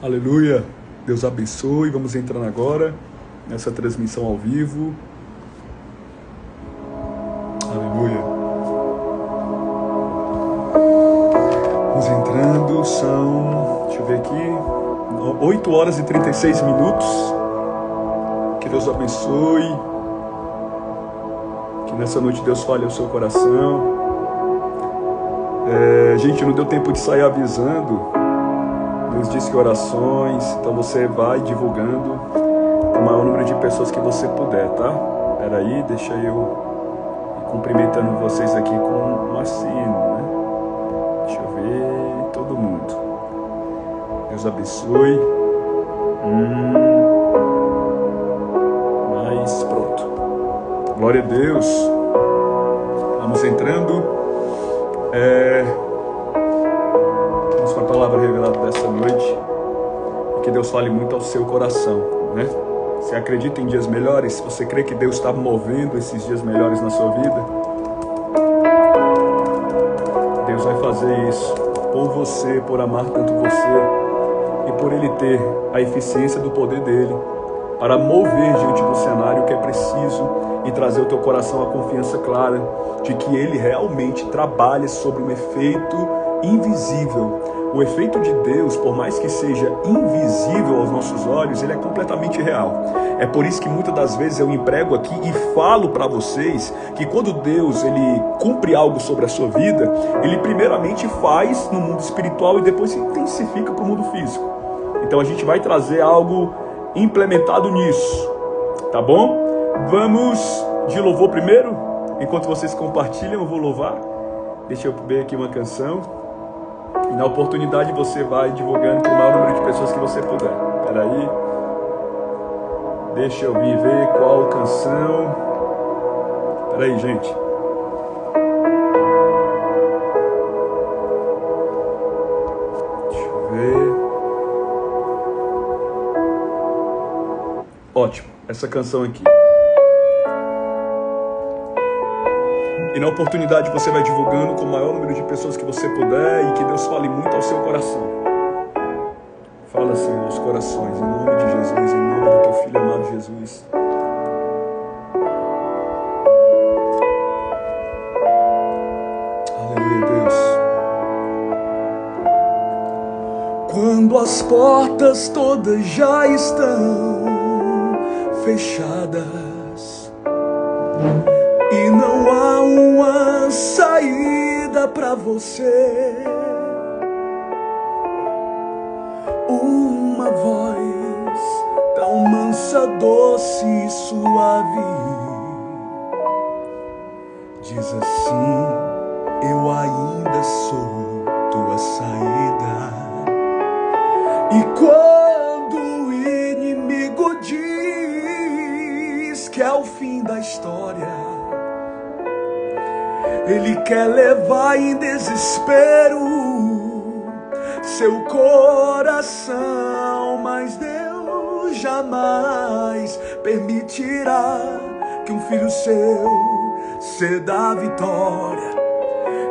Aleluia, Deus abençoe. Vamos entrando agora nessa transmissão ao vivo. Aleluia. Vamos entrando, deixa eu ver aqui, 8 horas e 36 minutos. Que Deus abençoe. Que nessa noite Deus fale ao seu coração. Gente, não deu tempo de sair avisando. Deus disse que orações, então você vai divulgando o maior número de pessoas que você puder, tá? Peraí, deixa eu ir cumprimentando vocês aqui com um assino, né? Deixa eu ver, todo mundo. Deus abençoe. Mas pronto. Glória a Deus. Vamos entrando. Vamos com a palavra revelada dessa noite. E que Deus fale muito ao seu coração, né? Você acredita em dias melhores? Você crê que Deus está movendo esses dias melhores na sua vida? Deus vai fazer isso por você, por amar tanto você e por Ele ter a eficiência do poder dEle para mover diante do cenário o que é preciso e trazer ao teu coração a confiança clara de que Ele realmente trabalha sobre um efeito invisível. O efeito de Deus, por mais que seja invisível aos nossos olhos, ele é completamente real. É por isso que muitas das vezes eu emprego aqui e falo para vocês que quando Deus ele cumpre algo sobre a sua vida, ele primeiramente faz no mundo espiritual e depois se intensifica para o mundo físico. Então a gente vai trazer algo implementado nisso, tá bom? Vamos de louvor primeiro. Enquanto vocês compartilham, eu vou louvar. Deixa eu ver aqui uma canção. E na oportunidade você vai divulgando com o maior número de pessoas que você puder. Espera aí. Deixa eu ver qual canção. Espera aí, gente. Deixa eu ver. Ótimo, essa canção aqui. E na oportunidade você vai divulgando com o maior número de pessoas que você puder e que Deus fale muito ao seu coração. Fala, Senhor, aos corações, em nome de Jesus, em nome do teu Filho amado Jesus. Aleluia, Deus. Quando as portas todas já estão fechadas e não há uma saída para você, uma voz tão mansa, doce e suave diz assim: eu ainda sou tua saída. E quando o inimigo diz que é o fim da história, ele quer levar em desespero seu coração, mas Deus jamais permitirá que um filho seu ceda a vitória.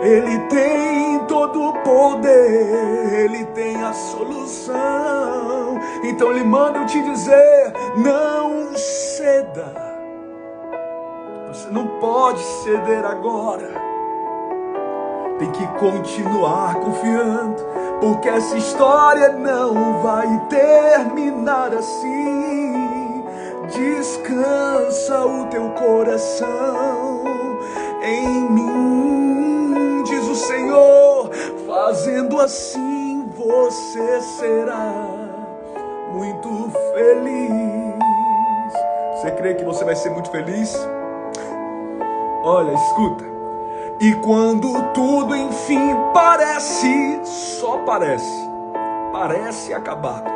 Ele tem todo o poder, ele tem a solução. Então ele manda eu te dizer: não ceda. Você não pode ceder agora. Tem que continuar confiando, porque essa história não vai terminar assim. Descansa o teu coração em mim, diz o Senhor. Fazendo assim você será muito feliz. Você crê que você vai ser muito feliz? Olha, escuta. E quando tudo enfim parece, só parece acabado,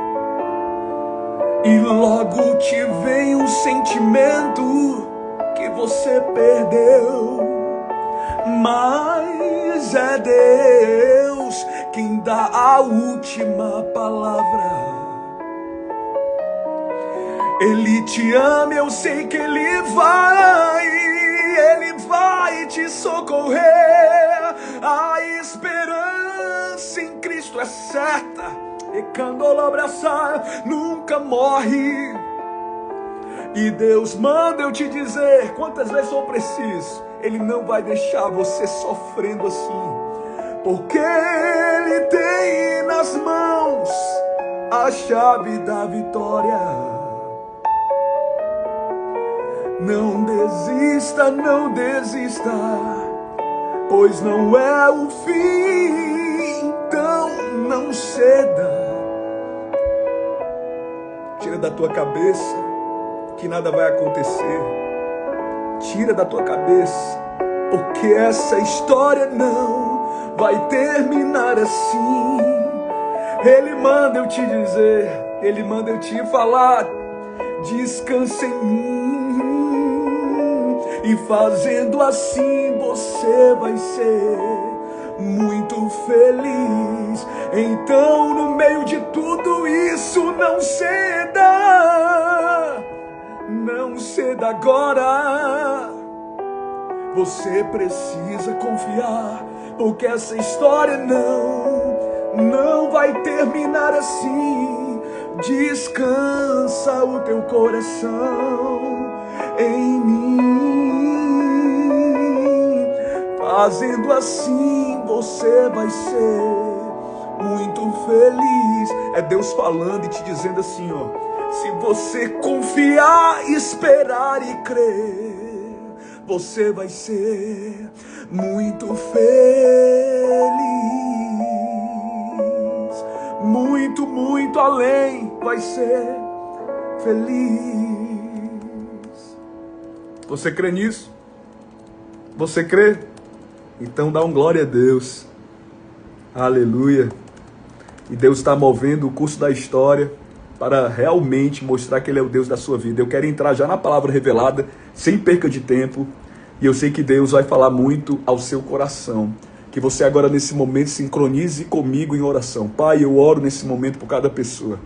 e logo te vem um sentimento que você perdeu, mas é Deus quem dá a última palavra. Ele te ama, eu sei que Ele vai te socorrer. A esperança em Cristo é certa, nunca morre. E Deus manda eu te dizer, quantas vezes for preciso, Ele não vai deixar você sofrendo assim, porque Ele tem nas mãos a chave da vitória. Não desista, não desista, pois não é o fim, então não ceda. Tira da tua cabeça que nada vai acontecer. Tira da tua cabeça, porque essa história não vai terminar assim. Ele manda eu te dizer, Ele manda eu te falar, descansa em mim. E fazendo assim você vai ser muito feliz. Então no meio de tudo isso não ceda. Não ceda agora. Você precisa confiar, porque essa história não vai terminar assim. Descansa o teu coração em mim. Fazendo assim você vai ser muito feliz. É Deus falando e te dizendo assim, ó. Se você confiar, esperar e crer, você vai ser muito feliz. Muito, muito além vai ser feliz. Você crê nisso? Você crê? Então dá um glória a Deus. Aleluia. E Deus está movendo o curso da história para realmente mostrar que Ele é o Deus da sua vida. Eu quero entrar já na palavra revelada, sem perca de tempo, e eu sei que Deus vai falar muito ao seu coração. Que você agora nesse momento sincronize comigo em oração. Pai, eu oro nesse momento por cada pessoa.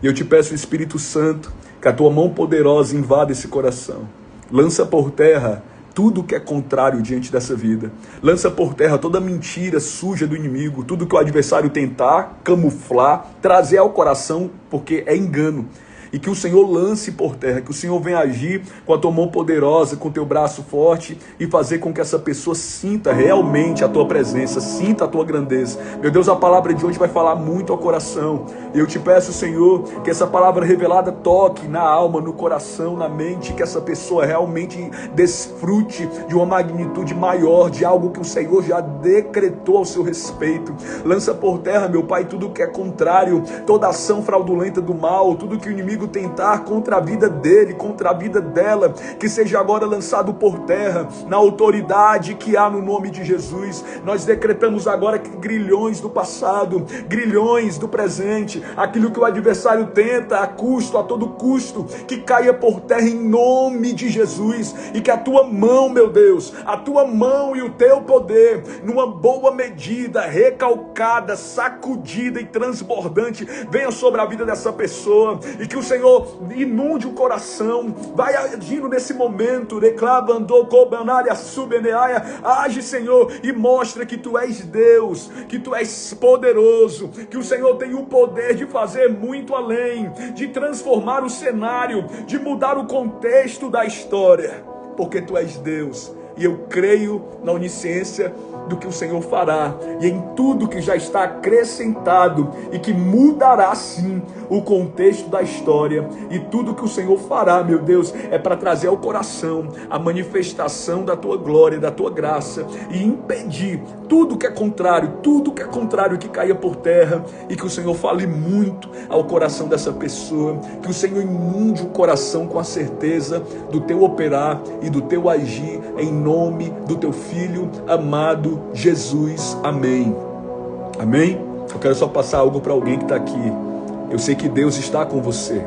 E eu te peço, Espírito Santo, que a tua mão poderosa invada esse coração. Lança por terra tudo que é contrário diante dessa vida. Lança por terra toda mentira suja do inimigo, tudo que o adversário tentar camuflar, trazer ao coração, porque é engano. E que o Senhor lance por terra, que o Senhor venha agir com a tua mão poderosa, com o teu braço forte e fazer com que essa pessoa sinta realmente a tua presença, sinta a tua grandeza. Meu Deus, a palavra de hoje vai falar muito ao coração. Eu te peço, Senhor, que essa palavra revelada toque na alma, no coração, na mente, que essa pessoa realmente desfrute de uma magnitude maior, de algo que o Senhor já decretou ao seu respeito. Lança por terra, meu Pai, tudo que é contrário, toda ação fraudulenta do mal, tudo que o inimigo tentar contra a vida dele, contra a vida dela, que seja agora lançado por terra, na autoridade que há no nome de Jesus. Nós decretamos agora que grilhões do passado, grilhões do presente, aquilo que o adversário tenta a custo, a todo custo, que caia por terra em nome de Jesus, e que a tua mão, meu Deus, a tua mão e o teu poder, numa boa medida, recalcada, sacudida e transbordante, venha sobre a vida dessa pessoa, e que o Senhor inunde o coração, vai agindo nesse momento, age, Senhor, e mostra que tu és Deus, que tu és poderoso, que o Senhor tem o poder de fazer muito além, de transformar o cenário, de mudar o contexto da história, porque tu és Deus. E eu creio na onisciência do que o Senhor fará, e em tudo que já está acrescentado, e que mudará sim o contexto da história, e tudo que o Senhor fará, meu Deus, é para trazer ao coração a manifestação da tua glória, da tua graça, e impedir tudo que é contrário, que caia por terra, e que o Senhor fale muito ao coração dessa pessoa, que o Senhor inunde o coração com a certeza do teu operar e do teu agir, em nome do teu Filho amado Jesus. Amém. Amém? Eu quero só passar algo para alguém que está aqui. Eu sei que Deus está com você.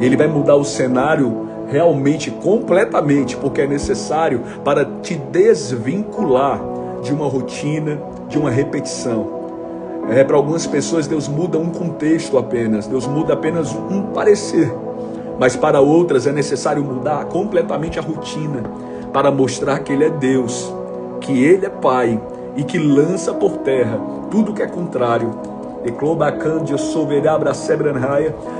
Ele vai mudar o cenário realmente, completamente, porque é necessário para te desvincular de uma rotina, de uma repetição. Para algumas pessoas Deus muda um contexto apenas, Deus muda apenas um parecer. Mas para outras é necessário mudar completamente a rotina, para mostrar que Ele é Deus, que Ele é Pai, e que lança por terra tudo que é contrário,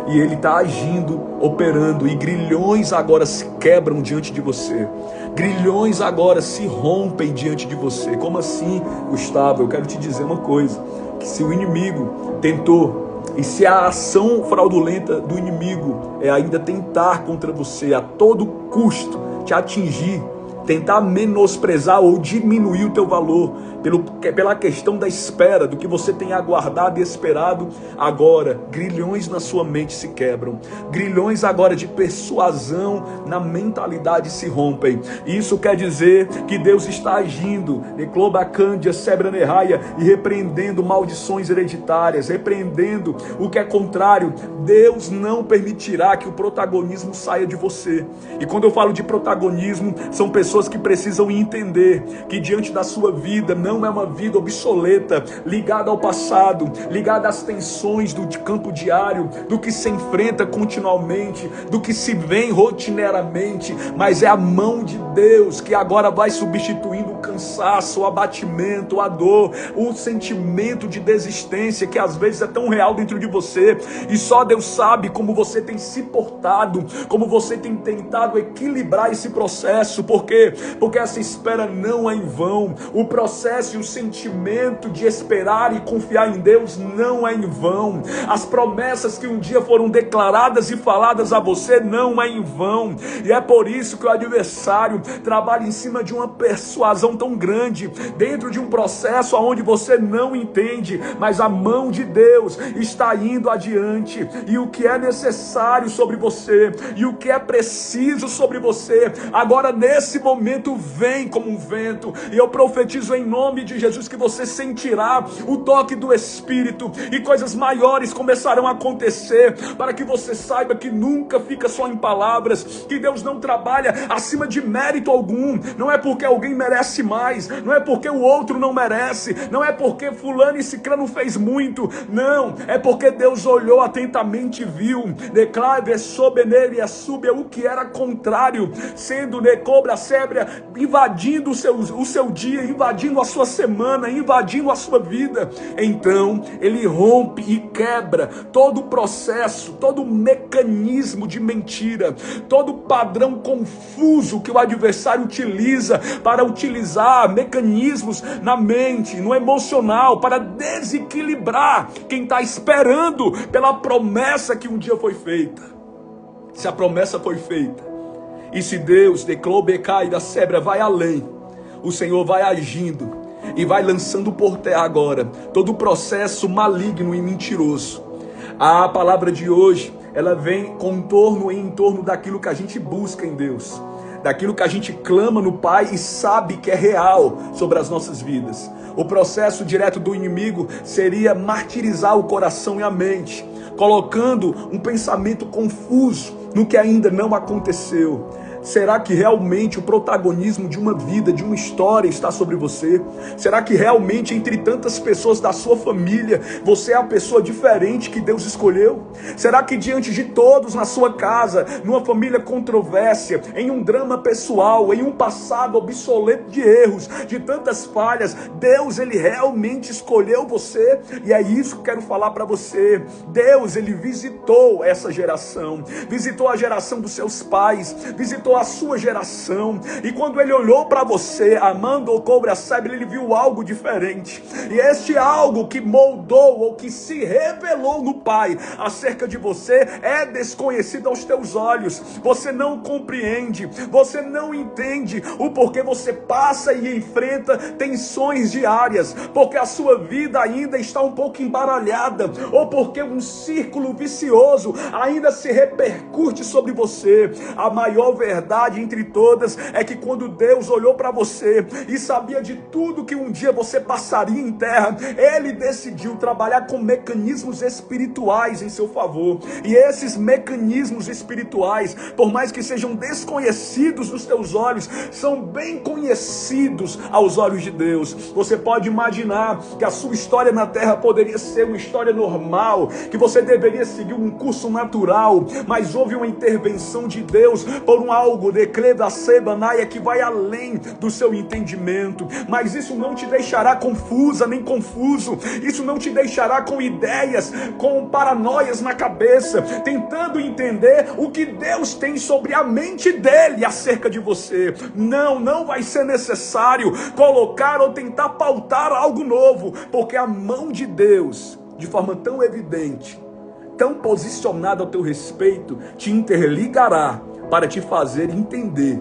E ele está agindo, operando, e grilhões agora se quebram diante de você. Grilhões agora se rompem diante de você. Como assim, Gustavo? Eu quero te dizer uma coisa, que se o inimigo tentou, e se a ação fraudulenta do inimigo é ainda tentar contra você a todo custo te atingir, tentar menosprezar ou diminuir o teu valor pela questão da espera, do que você tem aguardado e esperado, agora grilhões na sua mente se quebram, grilhões agora de persuasão na mentalidade se rompem. Isso quer dizer que Deus está agindo e repreendendo maldições hereditárias, repreendendo o que é contrário. Deus não permitirá que o protagonismo saia de você. E quando eu falo de protagonismo, são pessoas que precisam entender que diante da sua vida não é uma vida obsoleta, ligada ao passado, ligada às tensões do campo diário, do que se enfrenta continuamente, do que se vê rotineiramente, mas é a mão de Deus que agora vai substituindo o cansaço, o abatimento, a dor, o sentimento de desistência que às vezes é tão real dentro de você, e só Deus sabe como você tem se portado, como você tem tentado equilibrar esse processo. Por quê? Porque essa espera não é em vão. O processo e o sentimento de esperar e confiar em Deus não é em vão. As promessas que um dia foram declaradas e faladas a você não é em vão. E é por isso que o adversário trabalha em cima de uma persuasão tão grande, dentro de um processo onde você não entende, mas a mão de Deus está indo adiante, e o que é necessário sobre você, e o que é preciso sobre você, agora nesse momento vem como um vento. E eu profetizo em nome de Jesus que você sentirá o toque do Espírito, e coisas maiores começarão a acontecer, para que você saiba que nunca fica só em palavras, que Deus não trabalha acima de mérito algum. Não é porque alguém merece mais, não é porque o outro não merece, não é porque fulano e ciclano fez muito, não, é porque Deus olhou atentamente e viu, declare sobre nele e subia o que era contrário, sendo cobra sébria, invadindo o seu dia, invadindo a sua semana, invadindo a sua vida. Então ele rompe e quebra todo o processo, todo o mecanismo de mentira, todo o padrão confuso que o adversário utiliza para utilizar mecanismos na mente, no emocional, para desequilibrar quem está esperando pela promessa que um dia foi feita. Se a promessa foi feita, e se Deus, declarou Becai da Sébria, vai além, o Senhor vai agindo e vai lançando por terra agora todo o processo maligno e mentiroso. A palavra de hoje, ela vem em torno daquilo que a gente busca em Deus, daquilo que a gente clama no Pai e sabe que é real sobre as nossas vidas. O processo direto do inimigo seria martirizar o coração e a mente, colocando um pensamento confuso no que ainda não aconteceu. Será que realmente o protagonismo de uma vida, de uma história está sobre você? Será que realmente entre tantas pessoas da sua família, você é a pessoa diferente que Deus escolheu? Será que diante de todos na sua casa, numa família controvérsia, em um drama pessoal, em um passado obsoleto de erros, de tantas falhas, Deus, ele realmente escolheu você? E é isso que eu quero falar para você. Deus, ele visitou essa geração, visitou a geração dos seus pais, visitou a sua geração, e quando ele olhou para você, amando o cobre a sébria, ele viu algo diferente, e este algo que moldou ou que se revelou no Pai acerca de você é desconhecido aos teus olhos. Você não compreende, você não entende o porquê você passa e enfrenta tensões diárias, porque a sua vida ainda está um pouco embaralhada, ou porque um círculo vicioso ainda se repercute sobre você. A maior verdade entre todas é que quando Deus olhou para você e sabia de tudo que um dia você passaria em terra, ele decidiu trabalhar com mecanismos espirituais em seu favor. E esses mecanismos espirituais, por mais que sejam desconhecidos nos teus olhos, são bem conhecidos aos olhos de Deus. Você pode imaginar que a sua história na terra poderia ser uma história normal, que você deveria seguir um curso natural, mas houve uma intervenção de Deus por um algo algo de Clevacebanaia que vai além do seu entendimento, mas isso não te deixará confusa nem confuso, isso não te deixará com ideias, com paranoias na cabeça, tentando entender o que Deus tem sobre a mente dele acerca de você. Não vai ser necessário colocar ou tentar pautar algo novo, porque a mão de Deus, de forma tão evidente, tão posicionada ao teu respeito, te interligará para te fazer entender,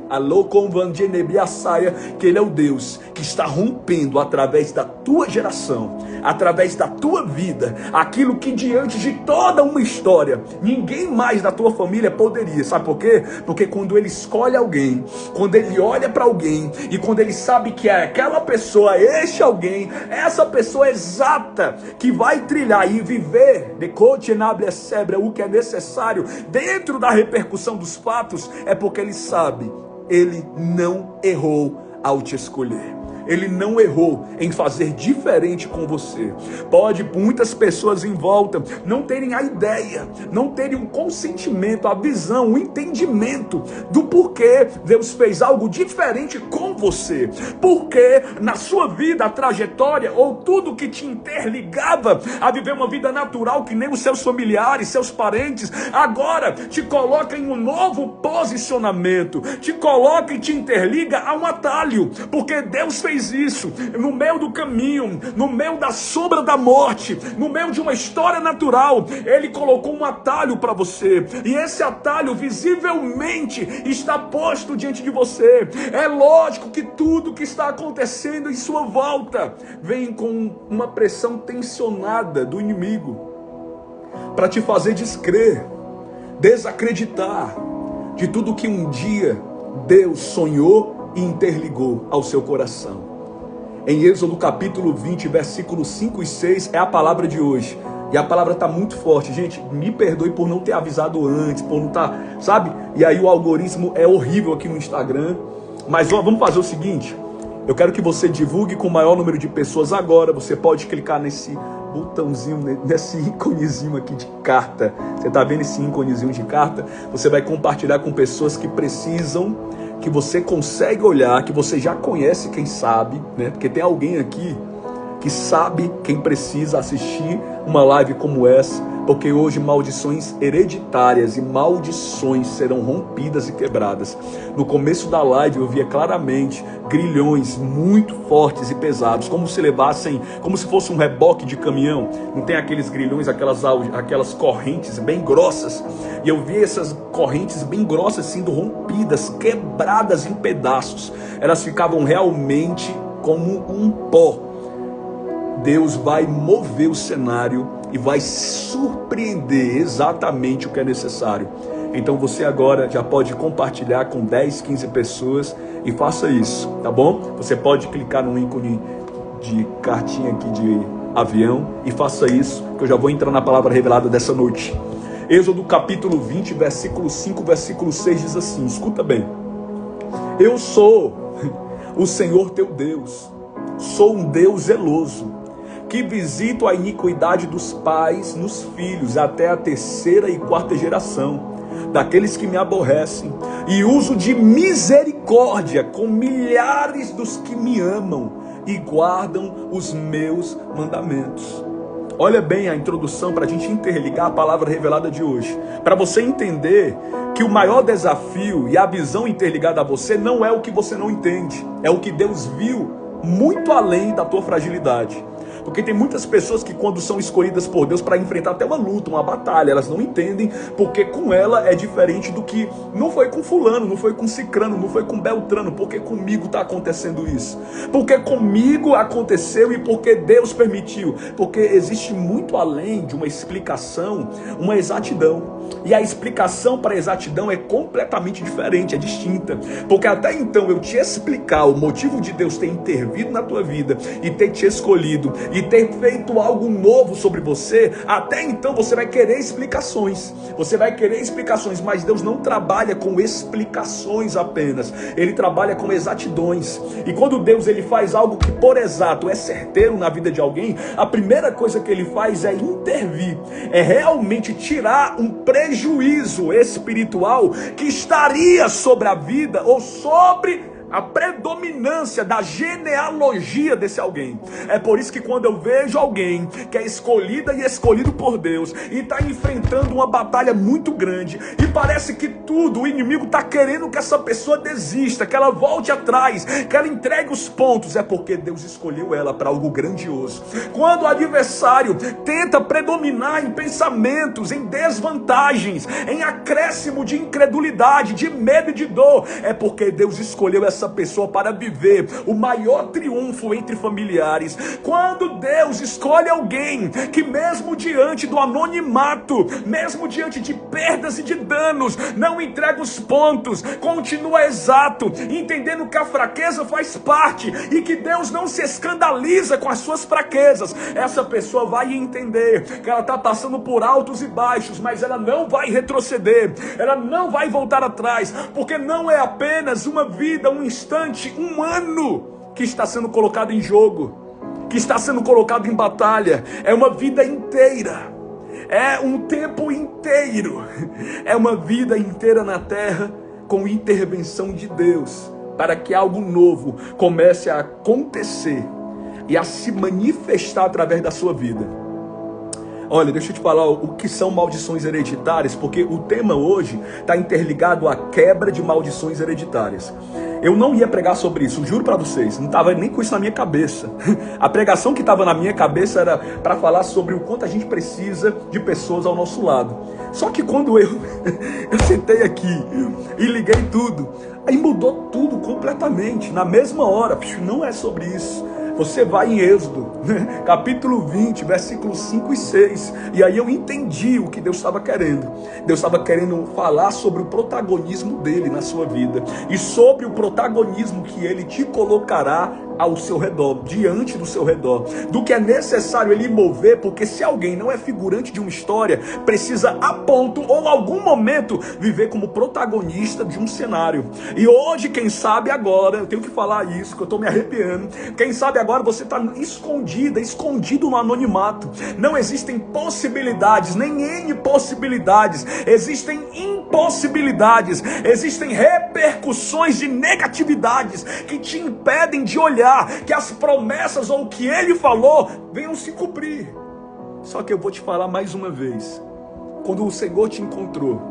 que Ele é o Deus que está rompendo através da tua geração, através da tua vida, aquilo que diante de toda uma história, ninguém mais da tua família poderia. Sabe por quê? Porque quando Ele escolhe alguém, quando Ele olha para alguém, e quando Ele sabe que é aquela pessoa, este alguém, essa pessoa exata, que vai trilhar e viver o que é necessário dentro da repercussão dos fatos, é porque Ele sabe, Ele não errou ao te escolher. Ele não errou em fazer diferente com você. Pode muitas pessoas em volta não terem a ideia, não terem o consentimento, a visão, o entendimento do porquê Deus fez algo diferente com você. Porque na sua vida, a trajetória ou tudo que te interligava a viver uma vida natural que nem os seus familiares, seus parentes, agora te coloca em um novo posicionamento, te coloca e te interliga a um atalho, porque Deus fez isso no meio do caminho, no meio da sombra da morte, no meio de uma história natural. Ele colocou um atalho para você, e esse atalho visivelmente está posto diante de você. É lógico que tudo que está acontecendo em sua volta vem com uma pressão tensionada do inimigo para te fazer descrer, desacreditar de tudo que um dia Deus sonhou e interligou ao seu coração. Em Êxodo capítulo 20, versículos 5 e 6 é a palavra de hoje. E a palavra está muito forte. Gente, me perdoe por não ter avisado antes, por não estar, sabe? E aí o algoritmo é horrível aqui no Instagram. Mas ó, vamos fazer o seguinte. Eu quero que você divulgue com o maior número de pessoas agora. Você pode clicar nesse botãozinho, nesse íconezinho aqui de carta. Você está vendo esse íconezinho de carta? Você vai compartilhar com pessoas que precisam, que você consegue olhar, que você já conhece, quem sabe, né? Porque tem alguém aqui que sabe quem precisa assistir uma live como essa, porque hoje maldições hereditárias e maldições serão rompidas e quebradas. No começo da live eu via claramente grilhões muito fortes e pesados, como se levassem, como se fosse um reboque de caminhão. Não tem aqueles grilhões, aquelas correntes bem grossas, e eu via essas correntes bem grossas sendo rompidas, quebradas em pedaços. Elas ficavam realmente como um pó. Deus vai mover o cenário e vai surpreender exatamente o que é necessário. Então você agora já pode compartilhar com 10, 15 pessoas e faça isso, tá bom? Você pode clicar no ícone de cartinha aqui de avião e faça isso, que eu já vou entrar na palavra revelada dessa noite. Êxodo capítulo 20, versículo 5, versículo 6 diz assim, escuta bem. Eu sou o Senhor teu Deus, sou um Deus zeloso, que visito a iniquidade dos pais nos filhos até a 3ª e 4ª geração daqueles que me aborrecem, e uso de misericórdia com milhares dos que me amam e guardam os meus mandamentos. Olha bem a introdução para a gente interligar a palavra revelada de hoje, para você entender que o maior desafio e a visão interligada a você não é o que você não entende, é o que Deus viu muito além da tua fragilidade. Porque tem muitas pessoas que quando são escolhidas por Deus para enfrentar até uma luta, uma batalha, elas não entendem porque com ela é diferente do que não foi com fulano, não foi com cicrano, não foi com beltrano, porque comigo está acontecendo isso. Porque comigo aconteceu e porque Deus permitiu. Porque existe muito além de uma explicação, uma exatidão. E a explicação para a exatidão é completamente diferente, é distinta. Porque até então eu te explicar o motivo de Deus ter intervido na tua vida e ter te escolhido e ter feito algo novo sobre você, até então você vai querer explicações. Você vai querer explicações, mas Deus não trabalha com explicações apenas. Ele trabalha com exatidões. E quando Deus ele faz algo que por exato é certeiro na vida de alguém, a primeira coisa que ele faz é intervir. É realmente tirar um prejuízo espiritual que estaria sobre a vida ou sobre a predominância da genealogia desse alguém. É por isso que quando eu vejo alguém que é escolhida e escolhido por Deus e está enfrentando uma batalha muito grande e parece que tudo, o inimigo está querendo que essa pessoa desista, que ela volte atrás, que ela entregue os pontos, é porque Deus escolheu ela para algo grandioso. Quando o adversário tenta predominar em pensamentos, em desvantagens, em acréscimo de incredulidade, de medo e de dor, é porque Deus escolheu essa pessoa para viver o maior triunfo entre familiares. Quando Deus escolhe alguém que mesmo diante do anonimato, mesmo diante de perdas e de danos, não entrega os pontos, continua exato, entendendo que a fraqueza faz parte e que Deus não se escandaliza com as suas fraquezas, essa pessoa vai entender que ela está passando por altos e baixos, mas ela não vai retroceder, ela não vai voltar atrás, porque não é apenas uma vida, um instante, um ano que está sendo colocado em jogo, que está sendo colocado em batalha. É uma vida inteira, é um tempo inteiro, é uma vida inteira na terra com intervenção de Deus, para que algo novo comece a acontecer e a se manifestar através da sua vida. Olha, deixa eu te falar o que são maldições hereditárias, porque o tema hoje está interligado à quebra de maldições hereditárias. Eu não ia pregar sobre isso, juro para vocês, não estava nem com isso na minha cabeça. A pregação que estava na minha cabeça era para falar sobre o quanto a gente precisa de pessoas ao nosso lado. Só que quando eu sentei aqui e liguei tudo, aí mudou tudo completamente, na mesma hora. Não é sobre isso. Você vai em Êxodo, capítulo 20, versículos 5 e 6. E aí eu entendi o que Deus estava querendo. Deus estava querendo falar sobre o protagonismo dele na sua vida. E sobre o protagonismo que ele te colocará ao seu redor, diante do seu redor. Do que é necessário ele mover, porque se alguém não é figurante de uma história, precisa a ponto ou algum momento viver como protagonista de um cenário. E hoje, quem sabe agora, eu tenho que falar isso, que eu estou me arrepiando. Quem sabe agora você está escondido no anonimato. Não existem possibilidades, nem N possibilidades. Existem impossibilidades. Existem repercussões de negatividades que te impedem de olhar que as promessas ou o que ele falou venham se cumprir. Só que eu vou te falar mais uma vez. Quando o Senhor te encontrou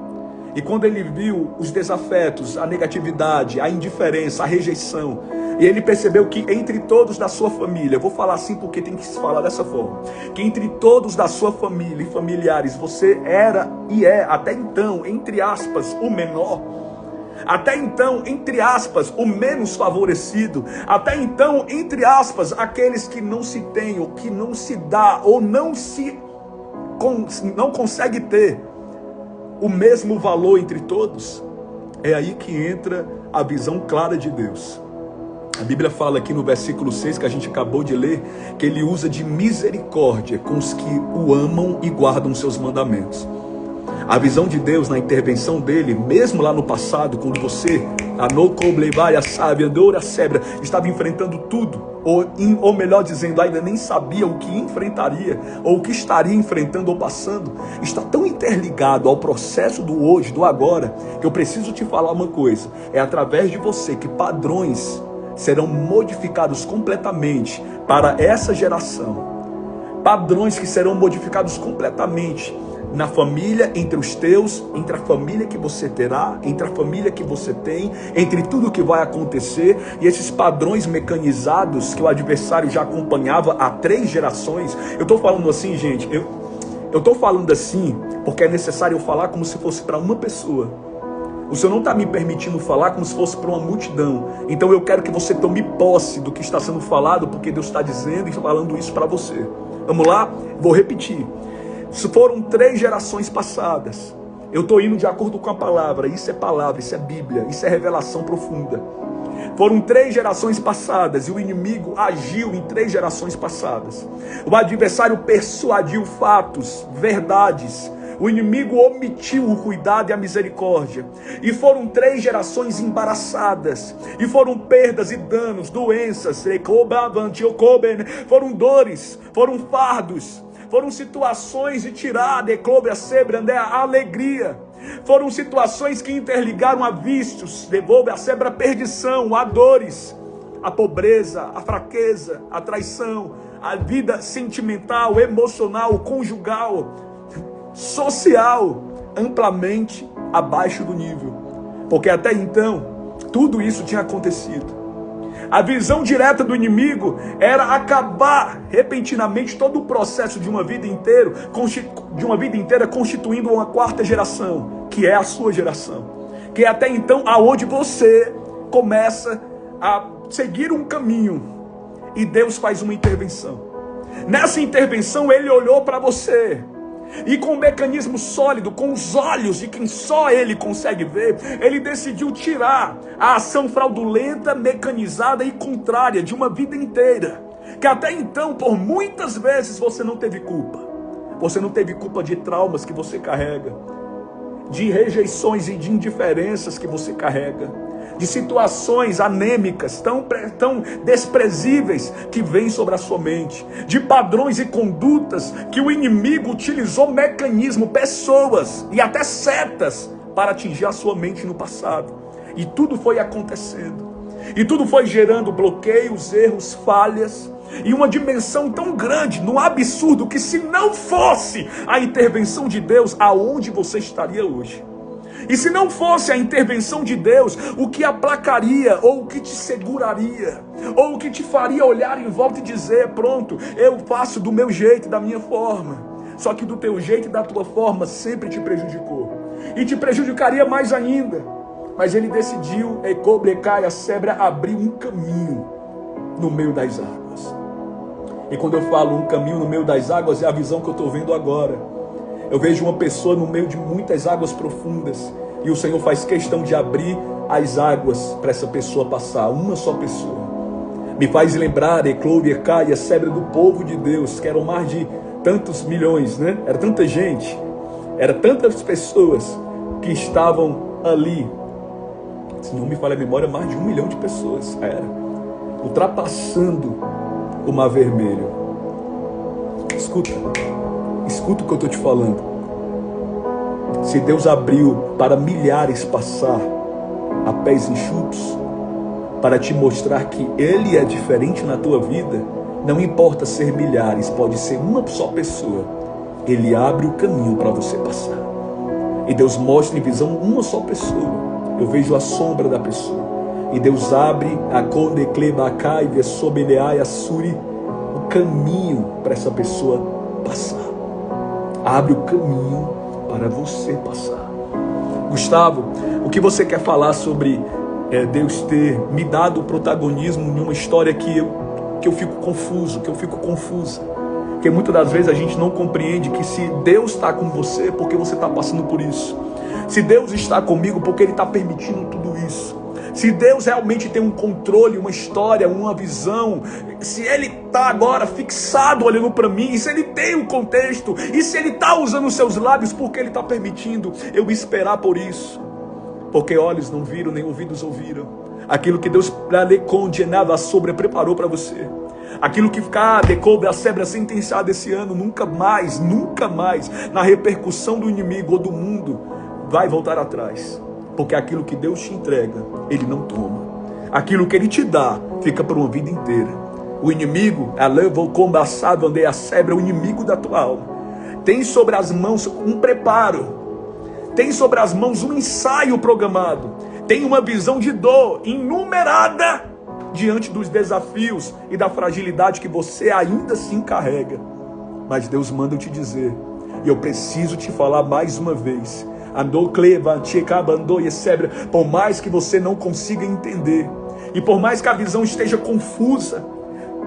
e quando ele viu os desafetos, a negatividade, a indiferença, a rejeição, e ele percebeu que entre todos da sua família, eu vou falar assim porque tem que se falar dessa forma, que entre todos da sua família e familiares, você era e é, até então, entre aspas, o menor. Até então, entre aspas, o menos favorecido. Até então, entre aspas, aqueles que não se tem, ou que não se dá, ou não consegue ter o mesmo valor entre todos. É aí que entra a visão clara de Deus. A Bíblia fala aqui no versículo 6 que a gente acabou de ler, que ele usa de misericórdia com os que o amam e guardam seus mandamentos. A visão de Deus na intervenção dele, mesmo lá no passado, quando você, estava enfrentando tudo, ou melhor dizendo, ainda nem sabia o que enfrentaria, ou o que estaria enfrentando ou passando, está tão interligado ao processo do hoje, do agora, que eu preciso te falar uma coisa: é através de você que padrões serão modificados completamente para essa geração. Padrões que serão modificados completamente na família, entre os teus, entre a família que você terá, entre a família que você tem, entre tudo que vai acontecer. E esses padrões mecanizados que o adversário já acompanhava há 3 gerações. Eu estou falando assim, gente, eu estou falando assim porque é necessário eu falar como se fosse para uma pessoa. O Senhor não está me permitindo falar como se fosse para uma multidão. Então eu quero que você tome posse do que está sendo falado, porque Deus está dizendo e falando isso para você. Vamos lá? Vou repetir. Se foram 3 gerações passadas, eu estou indo de acordo com a palavra. Isso é palavra, isso é Bíblia, isso é revelação profunda. Foram 3 gerações passadas e o inimigo agiu em 3 gerações passadas. O adversário persuadiu fatos, verdades. O inimigo omitiu o cuidado e a misericórdia. E foram 3 gerações embaraçadas. E foram perdas e danos, doenças, foram dores, foram fardos, foram situações de tirar, a alegria. Foram situações que interligaram a vícios, devolve a sebra a perdição, a dores, a pobreza, a fraqueza, a traição, a vida sentimental, emocional, conjugal, social, amplamente abaixo do nível. Porque até então, tudo isso tinha acontecido. A visão direta do inimigo era acabar repentinamente todo o processo de uma vida inteira, constituindo uma 4ª geração, que é a sua geração. Que é até então aonde você começa a seguir um caminho e Deus faz uma intervenção. Nessa intervenção ele olhou para você e com um mecanismo sólido, com os olhos de quem só ele consegue ver, ele decidiu tirar a ação fraudulenta, mecanizada e contrária de uma vida inteira, que até então, por muitas vezes, você não teve culpa. Você não teve culpa de traumas que você carrega, de rejeições e de indiferenças que você carrega, de situações anêmicas, tão desprezíveis que vêm sobre a sua mente, de padrões e condutas que o inimigo utilizou mecanismo, pessoas e até setas para atingir a sua mente no passado. E tudo foi acontecendo, e tudo foi gerando bloqueios, erros, falhas, e uma dimensão tão grande, no absurdo, que se não fosse a intervenção de Deus, aonde você estaria hoje? E se não fosse a intervenção de Deus, o que aplacaria, ou o que te seguraria, ou o que te faria olhar em volta e dizer, pronto, eu faço do meu jeito e da minha forma. Só que do teu jeito e da tua forma sempre te prejudicou. E te prejudicaria mais ainda. Mas ele decidiu, abrir um caminho no meio das águas. E quando eu falo um caminho no meio das águas, é a visão que eu estou vendo agora. Eu vejo uma pessoa no meio de muitas águas profundas, e o Senhor faz questão de abrir as águas para essa pessoa passar, uma só pessoa. Me faz lembrar, a sebra do povo de Deus, que eram mais de tantos milhões, né? Era tanta gente, era tantas pessoas que estavam ali. Se não me falha a memória, mais de 1 milhão de pessoas, era, ultrapassando o Mar Vermelho. Escuta o que eu estou te falando. Se Deus abriu para milhares passar a pés enxutos, para te mostrar que Ele é diferente na tua vida, não importa ser milhares, pode ser uma só pessoa, Ele abre o caminho para você passar. E Deus mostra em visão uma só pessoa. Eu vejo a sombra da pessoa, e Deus abre o caminho para essa pessoa passar. Abre o caminho para você passar. Gustavo, o que você quer falar sobre Deus ter me dado o protagonismo em uma história que eu fico confuso, que eu fico confusa? Porque muitas das vezes a gente não compreende que se Deus está com você, porque você está passando por isso. Se Deus está comigo, porque Ele está permitindo tudo isso. Se Deus realmente tem um controle, uma história, uma visão, se Ele está agora fixado olhando para mim, e se Ele tem um contexto, e se Ele está usando os seus lábios, porque Ele está permitindo eu esperar por isso. Porque olhos não viram, nem ouvidos ouviram aquilo que Deus preparou para você. Aquilo que ficar a sebra sentenciada esse ano, nunca mais, na repercussão do inimigo ou do mundo, vai voltar atrás. Porque aquilo que Deus te entrega, Ele não toma. Aquilo que Ele te dá, fica por uma vida inteira. O inimigo, o inimigo da tua alma, tem sobre as mãos um preparo, tem sobre as mãos um ensaio programado, tem uma visão de dor inumerada diante dos desafios e da fragilidade que você ainda assim carrega. Mas Deus manda eu te dizer, e eu preciso te falar mais uma vez, por mais que você não consiga entender, e por mais que a visão esteja confusa,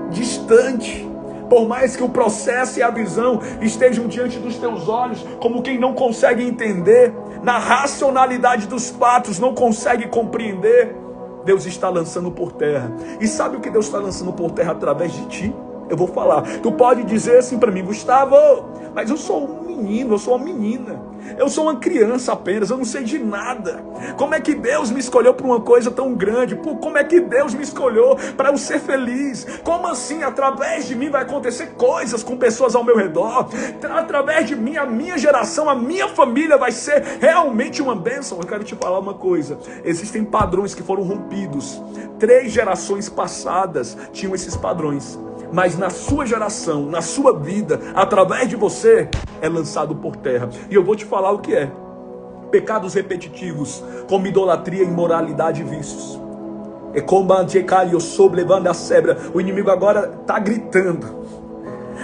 distante, por mais que o processo e a visão estejam diante dos teus olhos, como quem não consegue entender, na racionalidade dos fatos não consegue compreender, Deus está lançando por terra. E sabe o que Deus está lançando por terra através de ti? Eu vou falar. Tu pode dizer assim para mim: Gustavo, mas eu sou um menino, eu sou uma menina, eu sou uma criança apenas, eu não sei de nada. Como é que Deus me escolheu para uma coisa tão grande? Pô, como é que Deus me escolheu para eu ser feliz? Como assim? Através de mim vai acontecer coisas com pessoas ao meu redor. Através de mim, a minha geração, a minha família vai ser realmente uma bênção. Eu quero te falar uma coisa. Existem padrões que foram rompidos. 3 gerações passadas tinham esses padrões. Mas na sua geração, na sua vida, através de você, é lançado por terra. E eu vou te falar o que é. Pecados repetitivos, como idolatria, imoralidade e vícios. É como o inimigo agora está gritando.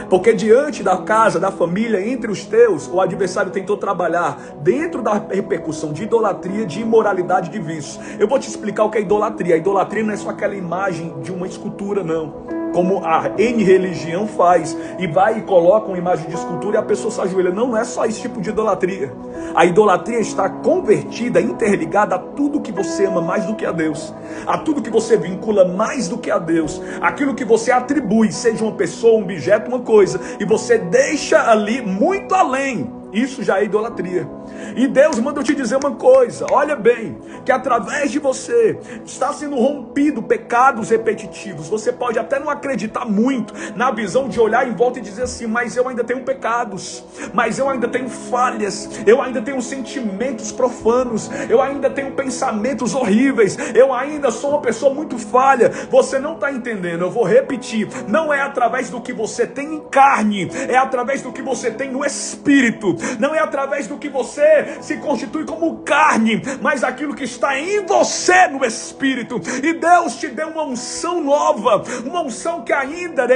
Porque diante da casa, da família, entre os teus, o adversário tentou trabalhar dentro da repercussão de idolatria, de imoralidade, de vícios. Eu vou te explicar o que é idolatria. A idolatria não é só aquela imagem de uma escultura, não. Como a N religião faz, e vai e coloca uma imagem de escultura e a pessoa se ajoelha. Não é só esse tipo de idolatria. A idolatria está convertida, interligada a tudo que você ama mais do que a Deus, a tudo que você vincula mais do que a Deus, aquilo que você atribui, seja uma pessoa, um objeto, uma coisa, e você deixa ali muito além. Isso já é idolatria. E Deus manda eu te dizer uma coisa: olha bem, que através de você está sendo rompido pecados repetitivos. Você pode até não acreditar muito na visão de olhar em volta e dizer assim: mas eu ainda tenho pecados, mas eu ainda tenho falhas, eu ainda tenho sentimentos profanos, eu ainda tenho pensamentos horríveis, eu ainda sou uma pessoa muito falha. Você não está entendendo, eu vou repetir: não é através do que você tem em carne, é através do que você tem no espírito. Não é através do que você se constitui como carne, mas aquilo que está em você no espírito. E Deus te deu uma unção nova, uma unção que ainda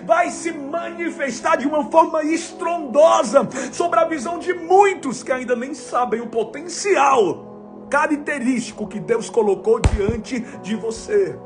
vai se manifestar de uma forma estrondosa sobre a visão de muitos que ainda nem sabem o potencial característico que Deus colocou diante de você.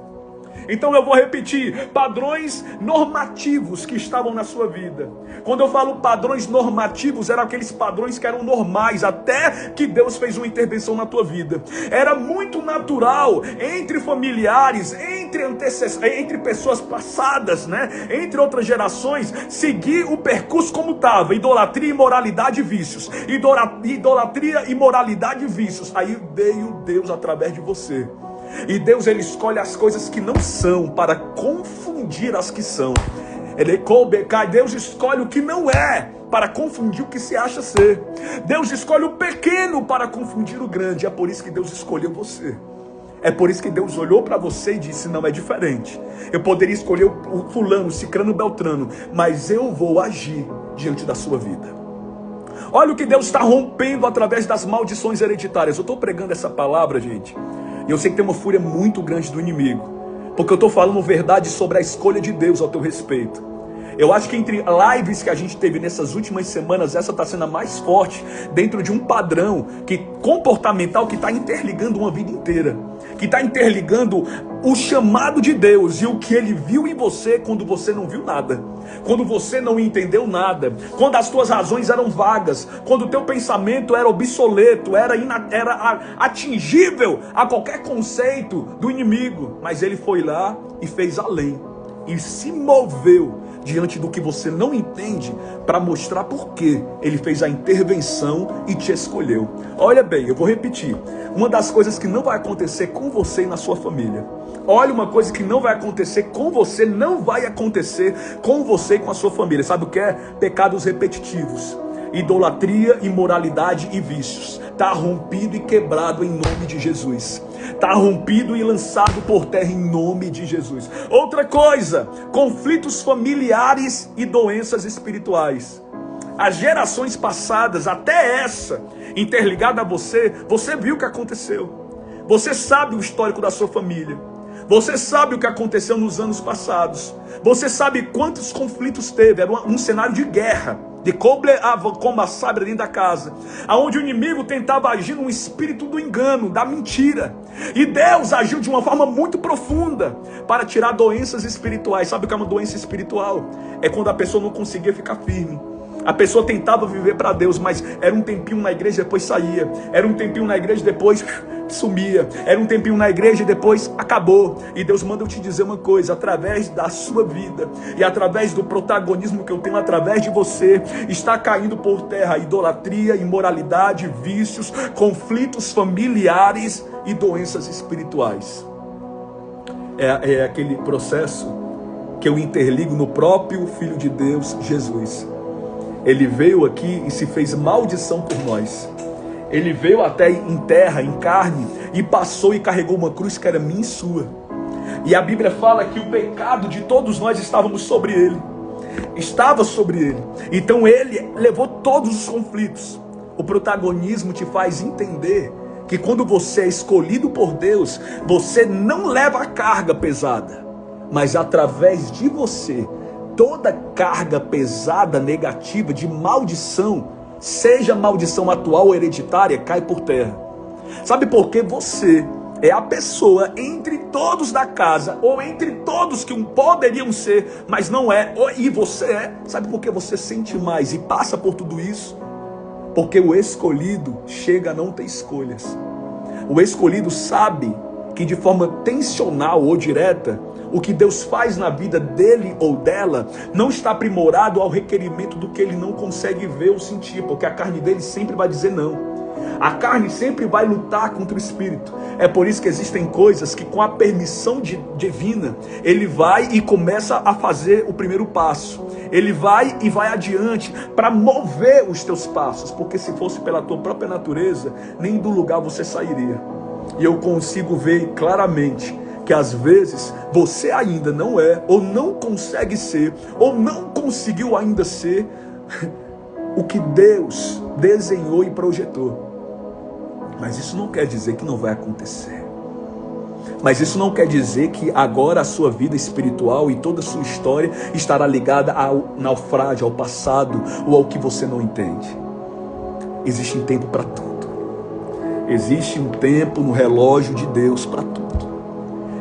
Então eu vou repetir: padrões normativos que estavam na sua vida. Quando eu falo padrões normativos, eram aqueles padrões que eram normais, até que Deus fez uma intervenção na tua vida. Era muito natural entre familiares, entre pessoas passadas, né? Entre outras gerações, seguir o percurso como estava: idolatria, imoralidade e vícios. Idolatria, imoralidade e vícios. Aí veio Deus através de você. E Deus, ele escolhe as coisas que não são para confundir as que são. Deus escolhe o que não é para confundir o que se acha ser. Deus escolhe o pequeno para confundir o grande. É por isso que Deus escolheu você. É por isso que Deus olhou para você e disse: não, é diferente. Eu poderia escolher o fulano, o cicrano, o beltrano, mas eu vou agir diante da sua vida. Olha o que Deus está rompendo através das maldições hereditárias. Eu estou pregando essa palavra, gente, e eu sei que tem uma fúria muito grande do inimigo, porque eu estou falando verdade sobre a escolha de Deus ao teu respeito. Eu acho que entre lives que a gente teve nessas últimas semanas, essa está sendo a mais forte, dentro de um padrão comportamental que está interligando uma vida inteira, que está interligando o chamado de Deus e o que Ele viu em você quando você não viu nada, quando você não entendeu nada, quando as tuas razões eram vagas, quando o teu pensamento era obsoleto, era atingível a qualquer conceito do inimigo. Mas Ele foi lá e fez além, e se moveu diante do que você não entende, para mostrar por que Ele fez a intervenção e te escolheu. Olha bem, eu vou repetir: uma das coisas que não vai acontecer com você e na sua família. Olha, uma coisa que não vai acontecer com você, não vai acontecer com você e com a sua família. Sabe o que é? Pecados repetitivos, idolatria, imoralidade e vícios. Está rompido e quebrado em nome de Jesus. Está rompido e lançado por terra em nome de Jesus. Outra coisa: conflitos familiares e doenças espirituais. As gerações passadas, até essa, interligada a você, você viu o que aconteceu. Você sabe o histórico da sua família. Você sabe o que aconteceu nos anos passados. Você sabe quantos conflitos teve. Era um cenário de guerra, de cobre como a sabre dentro da casa, aonde o inimigo tentava agir num espírito do engano, da mentira. E Deus agiu de uma forma muito profunda para tirar doenças espirituais. Sabe o que é uma doença espiritual? É quando a pessoa não conseguia ficar firme. A pessoa tentava viver para Deus, mas era um tempinho na igreja e depois saía. Era um tempinho na igreja e depois sumia. Era um tempinho na igreja e depois acabou. E Deus manda eu te dizer uma coisa: através da sua vida e através do protagonismo que eu tenho através de você, está caindo por terra idolatria, imoralidade, vícios, conflitos familiares e doenças espirituais. É aquele processo que eu interligo no próprio Filho de Deus, Jesus. Ele veio aqui e se fez maldição por nós. Ele veio até em terra, em carne, e passou e carregou uma cruz que era minha e sua. E a Bíblia fala que o pecado de todos nós estávamos sobre ele. Estava sobre ele. Então ele levou todos os conflitos. O protagonismo te faz entender que quando você é escolhido por Deus, você não leva a carga pesada, mas através de você, toda carga pesada, negativa, de maldição, seja maldição atual ou hereditária, cai por terra. Sabe por quê? Você é a pessoa entre todos da casa, ou entre todos que poderiam ser, mas não é, e você é. Sabe por que você sente mais e passa por tudo isso? Porque o escolhido chega a não ter escolhas. O escolhido sabe que de forma tensional ou direta, o que Deus faz na vida dele ou dela não está aprimorado ao requerimento do que ele não consegue ver ou sentir, porque a carne dele sempre vai dizer não. A carne sempre vai lutar contra o espírito. É por isso que existem coisas que, com a permissão divina, ele vai e começa a fazer o primeiro passo. Ele vai e vai adiante para mover os teus passos, porque se fosse pela tua própria natureza, nem do lugar você sairia. E eu consigo ver claramente que às vezes você ainda não é, ou não consegue ser, ou não conseguiu ainda ser o que Deus desenhou e projetou. Mas isso não quer dizer que não vai acontecer. Mas isso não quer dizer que agora a sua vida espiritual e toda a sua história estará ligada ao naufrágio, ao passado, ou ao que você não entende. Existe um tempo para tudo. Existe um tempo no relógio de Deus para tudo.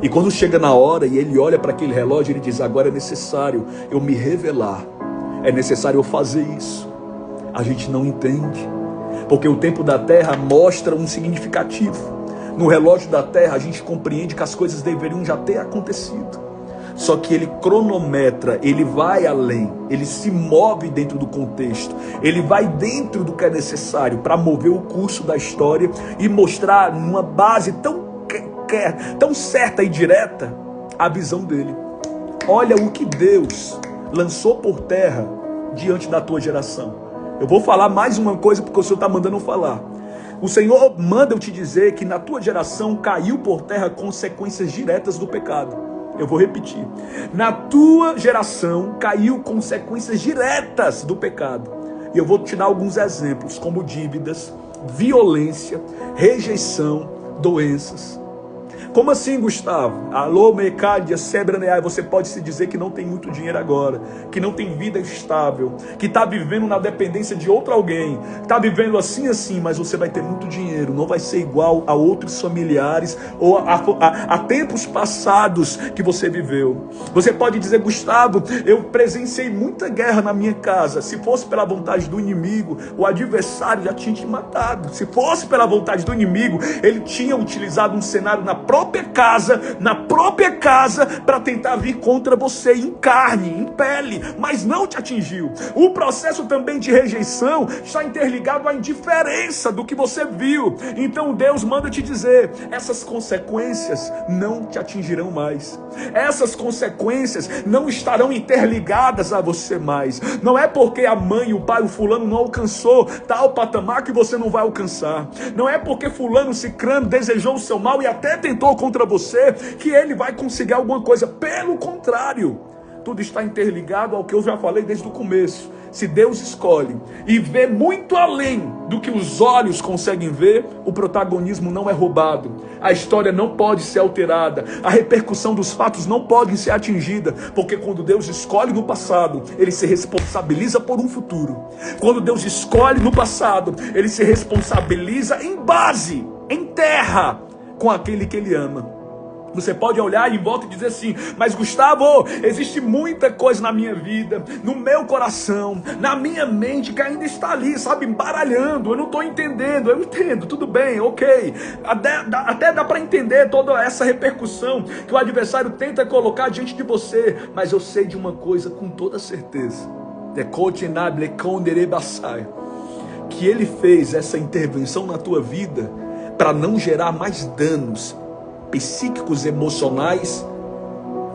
E quando chega na hora e ele olha para aquele relógio, ele diz: agora é necessário eu me revelar. É necessário eu fazer isso. A gente não entende. Porque o tempo da terra mostra um significativo. No relógio da terra a gente compreende que as coisas deveriam já ter acontecido. Só que ele cronometra, ele vai além, ele se move dentro do contexto, ele vai dentro do que é necessário para mover o curso da história e mostrar numa base tão certa e direta a visão dele. Olha o que Deus lançou por terra diante da tua geração. Eu vou falar mais uma coisa porque o Senhor está mandando eu falar. O Senhor manda eu te dizer que na tua geração caiu por terra consequências diretas do pecado. Eu vou repetir. Na tua geração caiu consequências diretas do pecado. E eu vou te dar alguns exemplos, como dívidas, violência, rejeição, doenças. Como assim, Gustavo? Alô, Mecádia, Sebraneai, você pode se dizer que não tem muito dinheiro agora, que não tem vida estável, que está vivendo na dependência de outro alguém, está vivendo assim, mas você vai ter muito dinheiro, não vai ser igual a outros familiares ou a tempos passados que você viveu. Você pode dizer: Gustavo, eu presenciei muita guerra na minha casa. Se fosse pela vontade do inimigo, o adversário já tinha te matado. Se fosse pela vontade do inimigo, ele tinha utilizado um cenário na própria casa, para tentar vir contra você em carne, em pele, mas não te atingiu. O processo também de rejeição está interligado à indiferença do que você viu. Então Deus manda te dizer: essas consequências não te atingirão mais. Essas consequências não estarão interligadas a você mais. Não é porque a mãe, o pai, o fulano não alcançou tal patamar que você não vai alcançar. Não é porque fulano cicrano desejou o seu mal e até tentou contra você que ele vai conseguir alguma coisa. Pelo contrário, tudo está interligado ao que eu já falei desde o começo. Se Deus escolhe e vê muito além do que os olhos conseguem ver, o protagonismo não é roubado, a história não pode ser alterada, a repercussão dos fatos não pode ser atingida, porque quando Deus escolhe no passado, ele se responsabiliza por um futuro. Quando Deus escolhe no passado, ele se responsabiliza em base, em terra, com aquele que ele ama. Você pode olhar em volta e dizer assim: mas Gustavo, existe muita coisa na minha vida, no meu coração, na minha mente, que ainda está ali, sabe, embaralhando. Eu não estou entendendo. Eu entendo, tudo bem, ok. Até dá para entender toda essa repercussão que o adversário tenta colocar diante de você. Mas eu sei de uma coisa com toda certeza: que ele fez essa intervenção na tua vida para não gerar mais danos psíquicos, emocionais,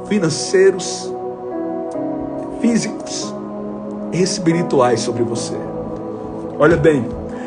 financeiros, físicos e espirituais sobre você. Olha bem,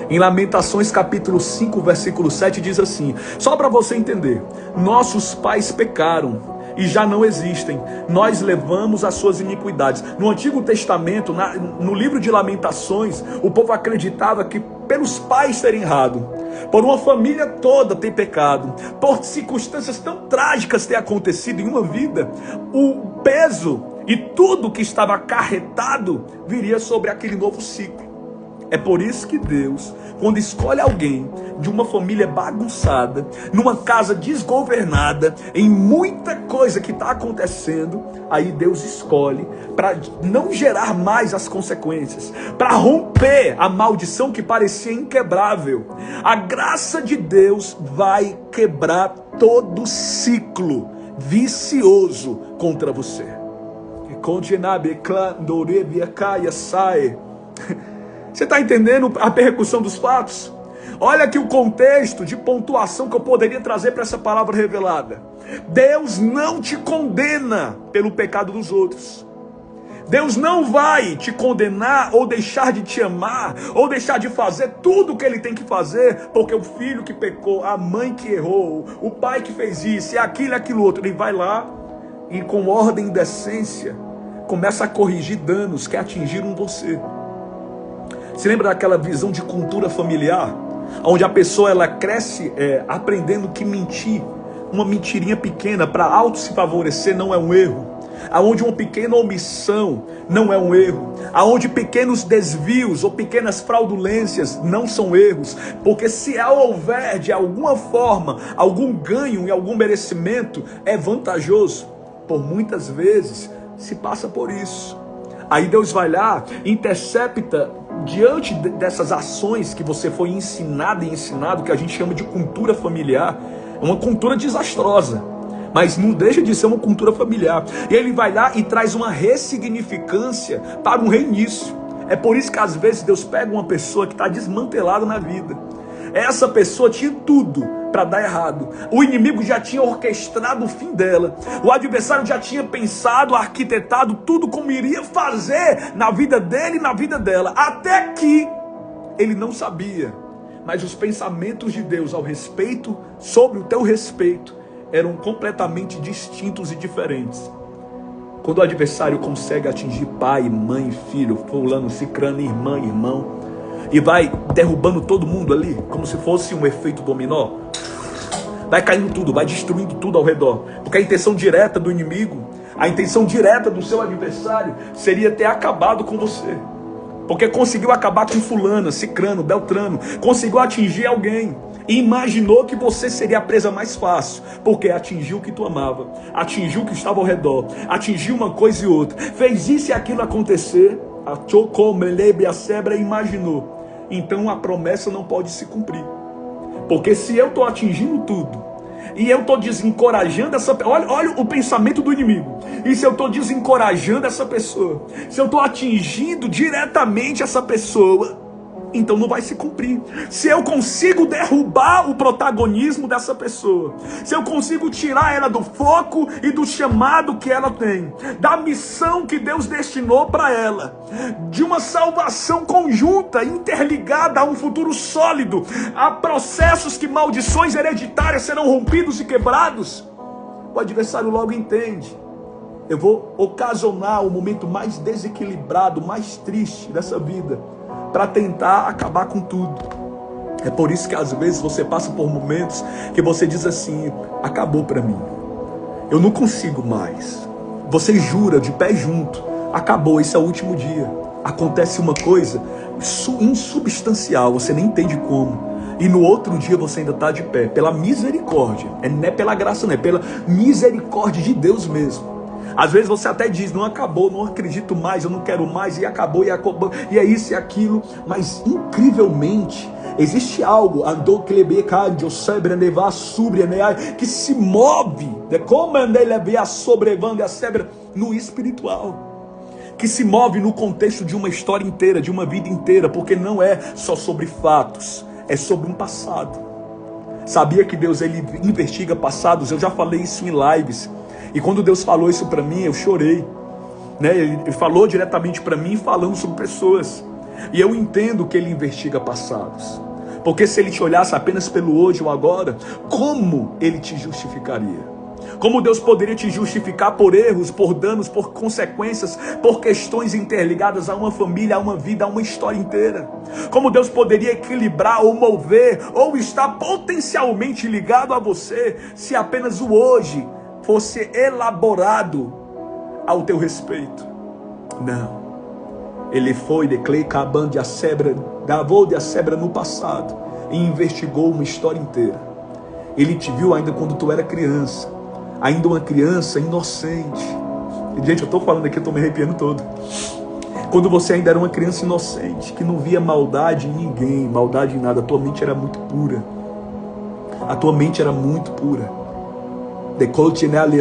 em Lamentações capítulo 5, versículo 7 diz assim, só para você entender: nossos pais pecaram e já não existem, nós levamos as suas iniquidades. No Antigo Testamento, no livro de Lamentações, o povo acreditava que pelos pais terem errado, por uma família toda ter pecado, por circunstâncias tão trágicas ter acontecido em uma vida, o peso e tudo que estava acarretado viria sobre aquele novo ciclo. É por isso que Deus, quando escolhe alguém de uma família bagunçada, numa casa desgovernada, em muita coisa que está acontecendo, aí Deus escolhe para não gerar mais as consequências, para romper a maldição que parecia inquebrável. A graça de Deus vai quebrar todo ciclo vicioso contra você. Você está entendendo a repercussão dos fatos? Olha aqui o contexto de pontuação que eu poderia trazer para essa palavra revelada. Deus não te condena pelo pecado dos outros. Deus não vai te condenar ou deixar de te amar, ou deixar de fazer tudo o que ele tem que fazer, porque o filho que pecou, a mãe que errou, o pai que fez isso, e aquilo e aquilo outro. Ele vai lá e com ordem e decência começa a corrigir danos que atingiram você. Se lembra daquela visão de cultura familiar, onde a pessoa ela cresce aprendendo que mentir, uma mentirinha pequena para auto se favorecer não é um erro, aonde uma pequena omissão não é um erro, aonde pequenos desvios ou pequenas fraudulências não são erros, porque se houver de alguma forma algum ganho e algum merecimento, é vantajoso. Por muitas vezes se passa por isso. Aí Deus vai lá, intercepta diante dessas ações que você foi ensinado e ensinado, que a gente chama de cultura familiar. É uma cultura desastrosa, mas não deixa de ser uma cultura familiar. E ele vai lá e traz uma ressignificância para um reinício. É por isso que às vezes Deus pega uma pessoa que está desmantelada na vida. Essa pessoa tinha tudo para dar errado. O inimigo já tinha orquestrado o fim dela. O adversário já tinha pensado, arquitetado tudo como iria fazer na vida dele e na vida dela. Até que ele não sabia. Mas os pensamentos de Deus ao respeito, sobre o teu respeito, eram completamente distintos e diferentes. Quando o adversário consegue atingir pai, mãe, filho, fulano, cicrano, irmã, irmão, e vai derrubando todo mundo ali, como se fosse um efeito dominó, vai caindo tudo, vai destruindo tudo ao redor, porque a intenção direta do inimigo, a intenção direta do seu adversário seria ter acabado com você, porque conseguiu acabar com fulana, cicrano, beltrano, conseguiu atingir alguém, e imaginou que você seria a presa mais fácil, porque atingiu o que tu amava, atingiu o que estava ao redor, atingiu uma coisa e outra, fez isso e aquilo acontecer, imaginou. Então a promessa não pode se cumprir, porque se eu estou atingindo tudo e eu estou desencorajando essa pessoa, olha o pensamento do inimigo, e se eu estou desencorajando essa pessoa, se eu estou atingindo diretamente essa pessoa, então não vai se cumprir. Se eu consigo derrubar o protagonismo dessa pessoa, se eu consigo tirar ela do foco e do chamado que ela tem, da missão que Deus destinou para ela, de uma salvação conjunta, interligada a um futuro sólido, a processos que maldições hereditárias serão rompidos e quebrados, o adversário logo entende: eu vou ocasionar o momento mais desequilibrado, mais triste dessa vida, para tentar acabar com tudo. É por isso que às vezes você passa por momentos que você diz assim: acabou para mim, eu não consigo mais. Você jura de pé junto: acabou, esse é o último dia. Acontece uma coisa insubstancial, você nem entende como, E no outro dia você ainda está de pé, pela misericórdia. Não é pela graça, não é pela misericórdia de Deus mesmo. Às vezes você até diz, não acabou, não acredito mais, eu não quero mais, e acabou, e é isso e aquilo. Mas incrivelmente, existe algo que se move no espiritual, que se move no contexto de uma história inteira, de uma vida inteira, porque não é só sobre fatos, é sobre um passado. Sabia que Deus ele investiga passados? Eu já falei isso em lives. E quando Deus falou isso para mim, eu chorei, né? Ele falou diretamente para mim, falando sobre pessoas. E eu entendo que ele investiga passados, porque se ele te olhasse apenas pelo hoje ou agora, como ele te justificaria? Como Deus poderia te justificar por erros, por danos, por consequências, por questões interligadas a uma família, a uma vida, a uma história inteira? Como Deus poderia equilibrar ou mover, ou estar potencialmente ligado a você, se apenas o hoje fosse elaborado ao teu respeito? Não. Ele foi de Cleicaban de Assebra, gravou de Assebra no passado e investigou uma história inteira. Ele te viu ainda quando tu era criança, ainda uma criança inocente. E, gente, eu estou falando aqui, eu estou me arrepiando todo. Quando você ainda era uma criança inocente, que não via maldade em ninguém, maldade em nada, a tua mente era muito pura. A tua mente era muito pura.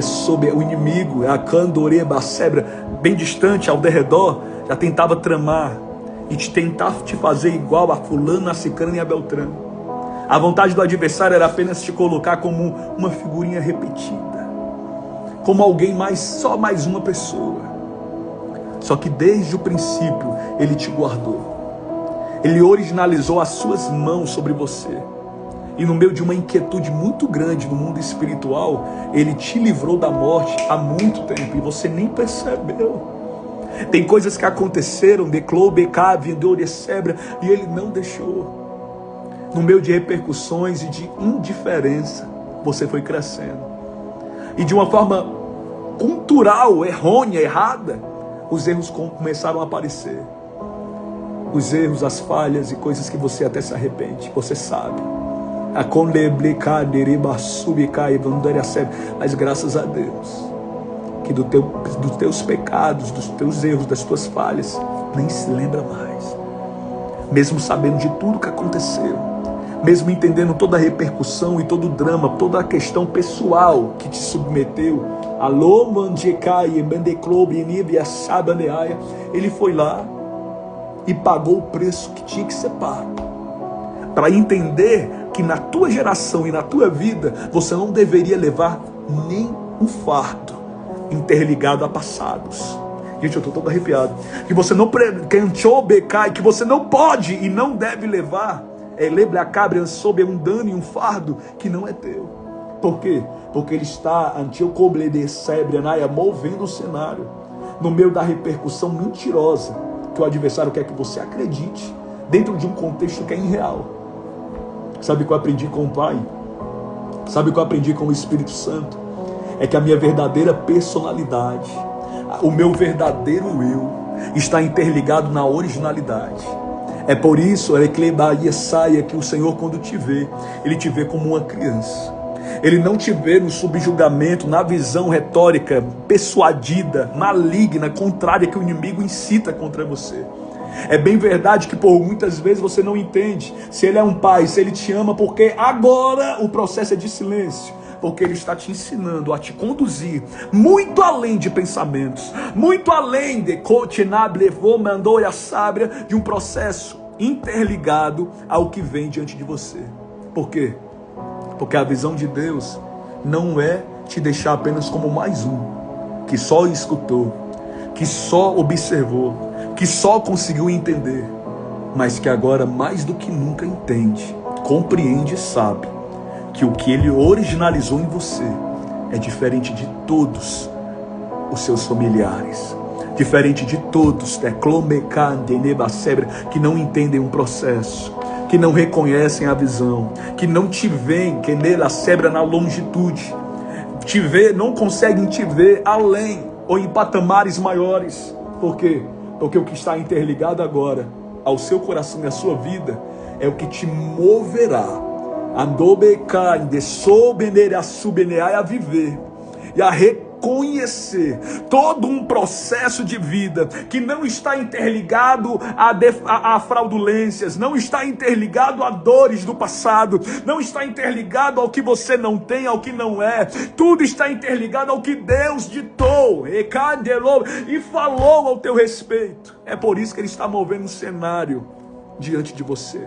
Sobre o inimigo, a Candoreba, a Sebra, bem distante ao derredor, já tentava tramar e tentar te fazer igual a fulano, a cicrano e a beltrano. A vontade do adversário era apenas te colocar como uma figurinha repetida, como alguém mais, só mais uma pessoa. Só que desde o princípio ele te guardou. Ele originalizou as suas mãos sobre você. E no meio de uma inquietude muito grande no mundo espiritual, ele te livrou da morte há muito tempo e você nem percebeu. Tem coisas que aconteceram, e ele não deixou. No meio de repercussões e de indiferença, você foi crescendo. E de uma forma cultural, errônea, errada, os erros começaram a aparecer. Os erros, as falhas e coisas que você até se arrepende, você sabe. Mas graças a Deus, que dos teus pecados, dos teus erros, das tuas falhas, nem se lembra mais. Mesmo sabendo de tudo que aconteceu, mesmo entendendo toda a repercussão e todo o drama, toda a questão pessoal que te submeteu, ele foi lá e pagou o preço que tinha que ser pago, para entender que na tua geração e na tua vida, você não deveria levar nem um fardo interligado a passados. Gente, eu estou todo arrepiado. Que você não que você não pode e não deve levar sob um dano e um fardo que não é teu. Por quê? Porque ele está movendo o cenário no meio da repercussão mentirosa que o adversário quer que você acredite, dentro de um contexto que é irreal. Sabe o que eu aprendi com o Pai? Sabe o que eu aprendi com o Espírito Santo? É que a minha verdadeira personalidade, o meu verdadeiro eu, está interligado na originalidade. É por isso, que o Senhor, quando te vê, Ele te vê como uma criança. Ele não te vê no subjugamento, na visão retórica, persuadida, maligna, contrária que o inimigo incita contra você. É bem verdade que por muitas vezes você não entende se Ele é um pai, se Ele te ama, porque agora o processo é de silêncio. Porque Ele está te ensinando a te conduzir muito além de pensamentos, muito além de de um processo interligado ao que vem diante de você. Por quê? Porque a visão de Deus não é te deixar apenas como mais um, que só escutou, que só observou, que só conseguiu entender, mas que agora mais do que nunca entende, compreende e sabe que o que Ele originalizou em você é diferente de todos os seus familiares, diferente de todos que não entendem um processo, que não reconhecem a visão, que não te veem, que nela sebra na longitude, te vê, não conseguem te ver além ou em patamares maiores. Por quê? Porque o que está interligado agora ao seu coração e à sua vida é o que te moverá a viver e a reconhecer todo um processo de vida que não está interligado a fraudulências, não está interligado a dores do passado, não está interligado ao que você não tem, ao que não é. Tudo está interligado ao que Deus ditou e falou ao teu respeito. É por isso que Ele está movendo um cenário diante de você.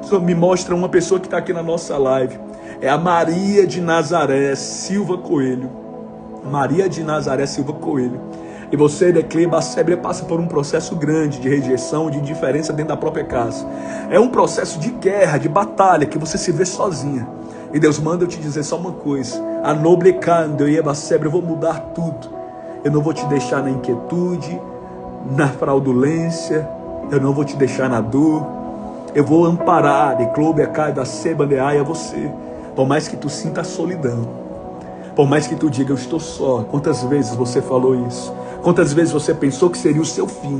Só me mostra uma pessoa que está aqui na nossa live. É a Maria de Nazaré Silva Coelho. Maria de Nazaré Silva Coelho. E você, Decleba Sebre, passa por um processo grande de rejeição, de indiferença dentro da própria casa. É um processo de guerra, de batalha, que você se vê sozinha. E Deus manda eu te dizer só uma coisa. A noble cando e Eba Sebre, eu vou mudar tudo. Eu não vou te deixar na inquietude, na fraudulência. Eu não vou te deixar na dor. Eu vou amparar de clube a cada sebandeaia você. Por mais que tu sinta a solidão. Por mais que tu diga, eu estou só. Quantas vezes você falou isso? Quantas vezes você pensou que seria o seu fim?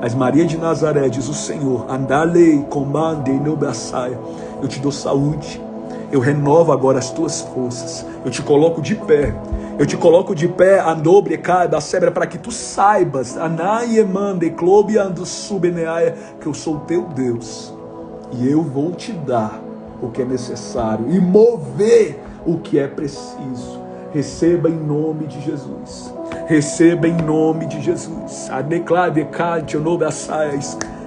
Mas Maria de Nazaré diz o Senhor, andalei, comande, nobraçaia. Eu te dou saúde. Eu renovo agora as tuas forças. Eu te coloco de pé. Eu te coloco de pé, a nobre da sebra, para que tu saibas, que eu sou o teu Deus. E eu vou te dar o que é necessário e mover o que é preciso. Receba em nome de Jesus. Receba em nome de Jesus.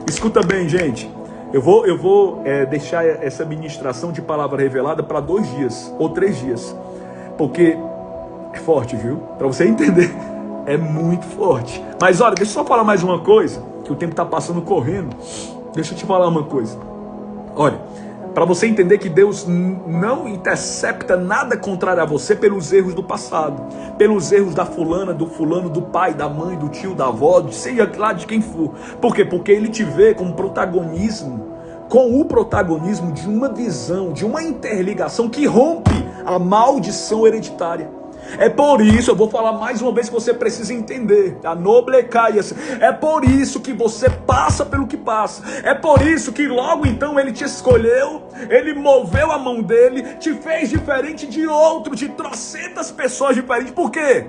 Escuta bem, gente. Eu vou deixar essa ministração de palavra revelada para 2 dias ou 3 dias. Porque é forte, viu? Para você entender, é muito forte. Mas olha, deixa eu só falar mais uma coisa, que o tempo está passando correndo. Deixa eu te falar uma coisa. Olha, para você entender que Deus não intercepta nada contrário a você pelos erros do passado, pelos erros da fulana, do fulano, do pai, da mãe, do tio, da avó, seja lá de quem for. Por quê? Porque Ele te vê com o protagonismo de uma visão, de uma interligação que rompe a maldição hereditária. É por isso, eu vou falar mais uma vez que você precisa entender. A noble caias. É por isso que você passa pelo que passa. É por isso que logo então Ele te escolheu, Ele moveu a mão dele, te fez diferente de trocentas pessoas diferentes. Por quê?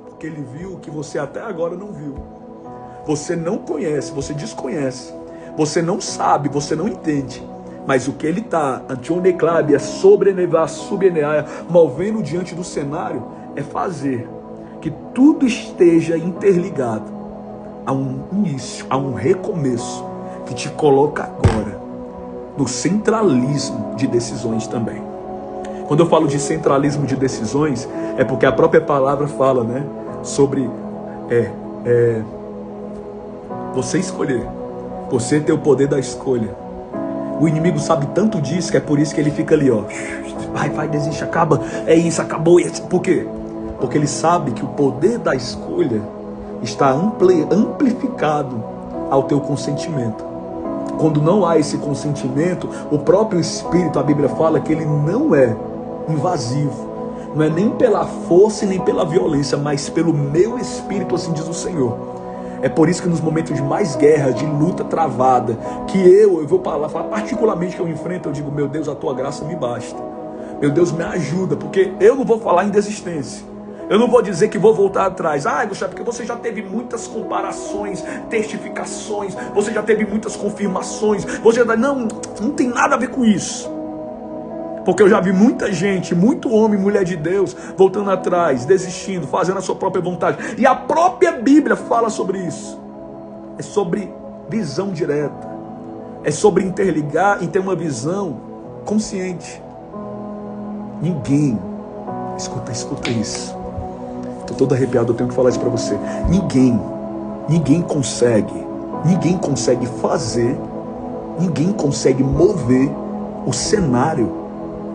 Porque Ele viu o que você até agora não viu. Você não conhece, você desconhece. Você não sabe, você não entende. Mas o que Ele está, movendo diante do cenário, é fazer que tudo esteja interligado a um início, a um recomeço, que te coloca agora no centralismo de decisões também. Quando eu falo de centralismo de decisões, é porque a própria palavra fala, né, sobre você escolher, você ter o poder da escolha. O inimigo sabe tanto disso que é por isso que ele fica ali, ó. Vai, desiste, acaba. É isso, acabou. Por quê? Porque ele sabe que o poder da escolha está amplificado ao teu consentimento. Quando não há esse consentimento, o próprio Espírito, a Bíblia fala que ele não é invasivo. Não é nem pela força e nem pela violência, mas pelo meu Espírito, assim diz o Senhor. É por isso que nos momentos de mais guerra, de luta travada, que eu vou falar particularmente que eu enfrento, eu digo, meu Deus, a tua graça me basta. Meu Deus, me ajuda, porque eu não vou falar em desistência. Eu não vou dizer que vou voltar atrás. Gustavo, porque você já teve muitas comparações, testificações, você já teve muitas confirmações. Não tem nada a ver com isso. Porque eu já vi muita gente, muito homem, mulher de Deus, voltando atrás, desistindo, fazendo a sua própria vontade. E a própria Bíblia fala sobre isso. É sobre visão direta. É sobre interligar e ter uma visão consciente. Ninguém, escuta isso. Estou todo arrepiado, eu tenho que falar isso para você. Ninguém consegue fazer, ninguém consegue mover o cenário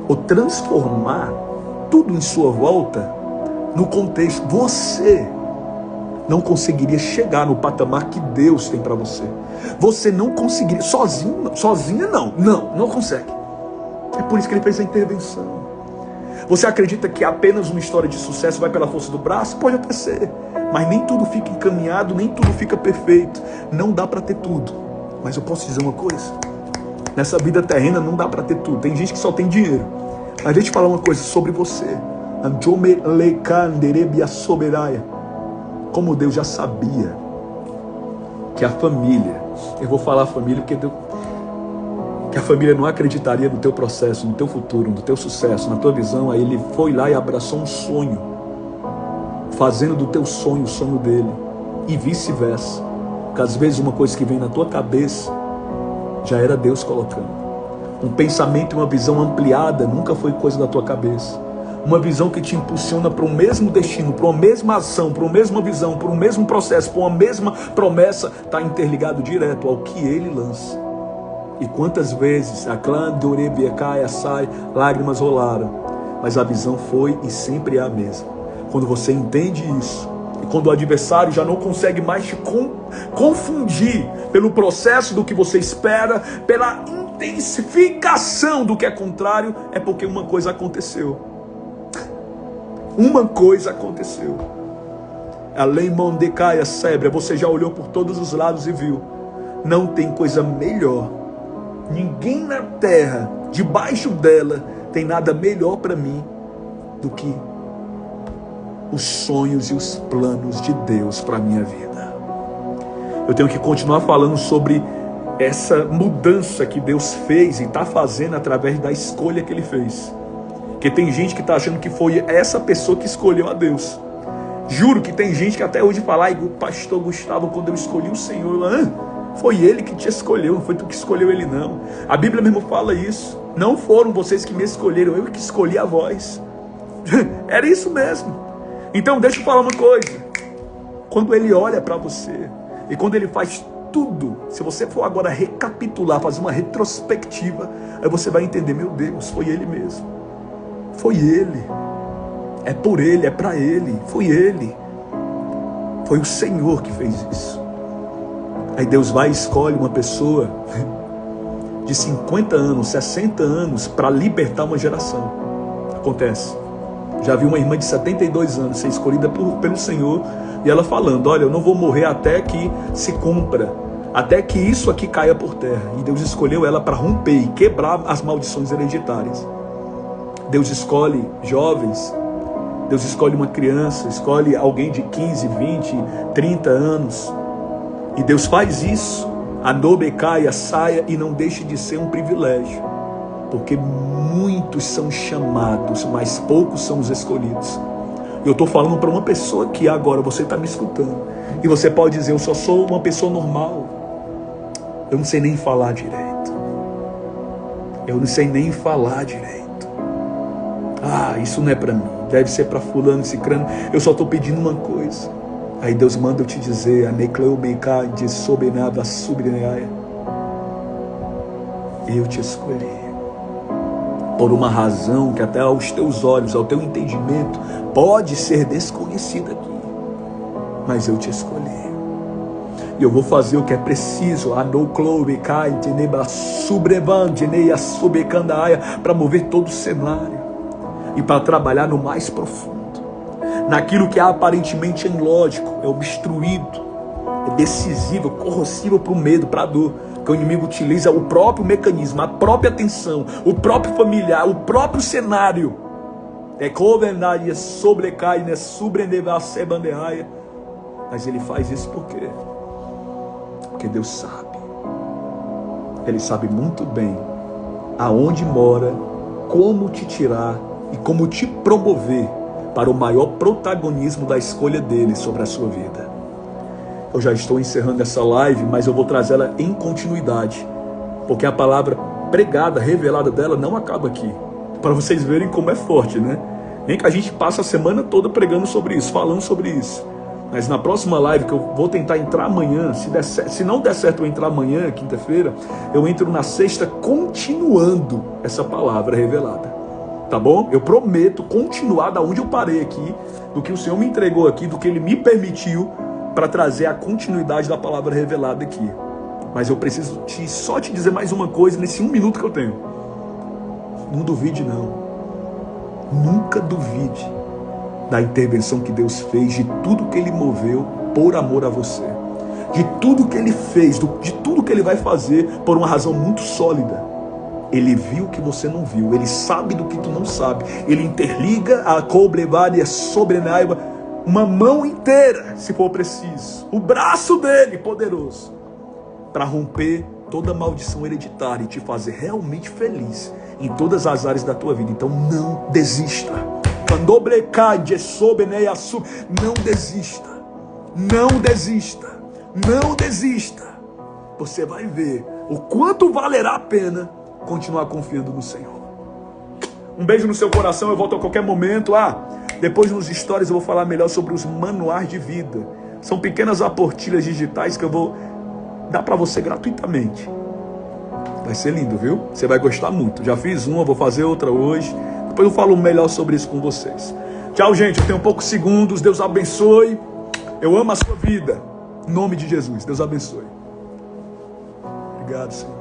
ou transformar tudo em sua volta no contexto. Você não conseguiria chegar no patamar que Deus tem para você. Você não conseguiria, sozinha não consegue. É por isso que Ele fez a intervenção. Você acredita que apenas uma história de sucesso vai pela força do braço? Pode até ser, mas nem tudo fica encaminhado, nem tudo fica perfeito. Não dá para ter tudo. Mas eu posso dizer uma coisa? Nessa vida terrena não dá para ter tudo. Tem gente que só tem dinheiro. Mas deixa eu te falar uma coisa sobre você. Como Deus já sabia que a família, eu vou falar família porque que a família não acreditaria no teu processo, no teu futuro, no teu sucesso, na tua visão. Aí ele foi lá e abraçou um sonho, fazendo do teu sonho o sonho dele, e vice-versa. Porque às vezes uma coisa que vem na tua cabeça já era Deus colocando. Um pensamento e uma visão ampliada nunca foi coisa da tua cabeça. Uma visão que te impulsiona para o mesmo destino, para uma mesma ação, para uma mesma visão, para um mesmo processo, para uma mesma promessa, está interligado direto ao que ele lança. E quantas vezes a clã de Orebiecai, sai, lágrimas rolaram, mas a visão foi e sempre é a mesma. Quando você entende isso, e quando o adversário já não consegue mais te confundir pelo processo do que você espera, pela intensificação do que é contrário, é porque uma coisa aconteceu. Uma coisa aconteceu. Além Mondecaia Sebra, você já olhou por todos os lados e viu. Não tem coisa melhor. Ninguém na terra, debaixo dela, tem nada melhor para mim do que os sonhos e os planos de Deus para a minha vida. Eu tenho que continuar falando sobre essa mudança que Deus fez e está fazendo através da escolha que Ele fez. Porque tem gente que está achando que foi essa pessoa que escolheu a Deus. Juro que tem gente que até hoje fala, ai, o pastor Gustavo, quando eu escolhi o Senhor, foi Ele que te escolheu, não foi tu que escolheu Ele não. A Bíblia mesmo fala isso. Não foram vocês que me escolheram, eu que escolhi a vós. Era isso mesmo. Então deixa eu falar uma coisa. Quando Ele olha para você, e quando Ele faz tudo, se você for agora recapitular, fazer uma retrospectiva, aí você vai entender, meu Deus, foi Ele mesmo. Foi Ele. É por Ele, é para Ele. Foi Ele. Foi o Senhor que fez isso. Aí Deus vai e escolhe uma pessoa de 50 anos, 60 anos para libertar uma geração. Acontece. Já vi uma irmã de 72 anos ser escolhida pelo Senhor e ela falando, olha, eu não vou morrer até que se cumpra, até que isso aqui caia por terra. E Deus escolheu ela para romper e quebrar as maldições hereditárias. Deus escolhe jovens, Deus escolhe uma criança, escolhe alguém de 15, 20, 30 anos. E Deus faz isso, a Nobecaia saia e não deixe de ser um privilégio. Porque muitos são chamados, mas poucos são os escolhidos. Eu estou falando para uma pessoa que agora você está me escutando. E você pode dizer, eu só sou uma pessoa normal. Eu não sei nem falar direito. Eu não sei nem falar direito. Ah, isso não é para mim. Deve ser para fulano, cicrano. Eu só estou pedindo uma coisa. Aí Deus manda eu te dizer, a Necleubeica de Sobenada Subreneaia. Eu te escolhi. Por uma razão que até aos teus olhos, ao teu entendimento, pode ser desconhecida aqui. Mas eu te escolhi. E eu vou fazer o que é preciso, para mover todo o cenário. E para trabalhar no mais profundo. Naquilo que é aparentemente ilógico, é obstruído, é decisivo, corrosivo para o medo, para a dor. Que o inimigo utiliza o próprio mecanismo, a própria tensão, o próprio familiar, o próprio cenário. Mas ele faz isso por quê? Porque Deus sabe. Ele sabe muito bem aonde mora, como te tirar e como te promover para o maior protagonismo da escolha dele sobre a sua vida. Eu já estou encerrando essa live, mas eu vou trazer ela em continuidade, porque a palavra pregada, revelada dela não acaba aqui, para vocês verem como é forte, né? Nem que a gente passe a semana toda pregando sobre isso, falando sobre isso, mas na próxima live, que eu vou tentar entrar amanhã, se não der certo eu entrar amanhã, quinta-feira, eu entro na sexta continuando essa palavra revelada, tá bom? Eu prometo continuar da onde eu parei aqui, do que o Senhor me entregou aqui, do que Ele me permitiu, para trazer a continuidade da palavra revelada aqui. Mas eu preciso só te dizer mais uma coisa nesse 1 minuto que eu tenho. Não duvide não. Nunca duvide da intervenção que Deus fez, de tudo que Ele moveu por amor a você. de tudo que ele fez, de tudo que ele vai fazer, por uma razão muito sólida. Ele viu o que você não viu, ele sabe do que tu não sabe, ele interliga a cobrevaria sobrenaiva, uma mão inteira, se for preciso, o braço dele poderoso, para romper toda maldição hereditária e te fazer realmente feliz em todas as áreas da tua vida. Então não desista. Não desista. Não desista. Não desista. Você vai ver o quanto valerá a pena continuar confiando no Senhor. Um beijo no seu coração. Eu volto a qualquer momento. Depois nos stories eu vou falar melhor sobre os manuais de vida. São pequenas aportilhas digitais que eu vou dar para você gratuitamente. Vai ser lindo, viu? Você vai gostar muito. Já fiz uma, vou fazer outra hoje. Depois eu falo melhor sobre isso com vocês. Tchau, gente. Eu tenho poucos segundos. Deus abençoe. Eu amo a sua vida. Em nome de Jesus. Deus abençoe. Obrigado, Senhor.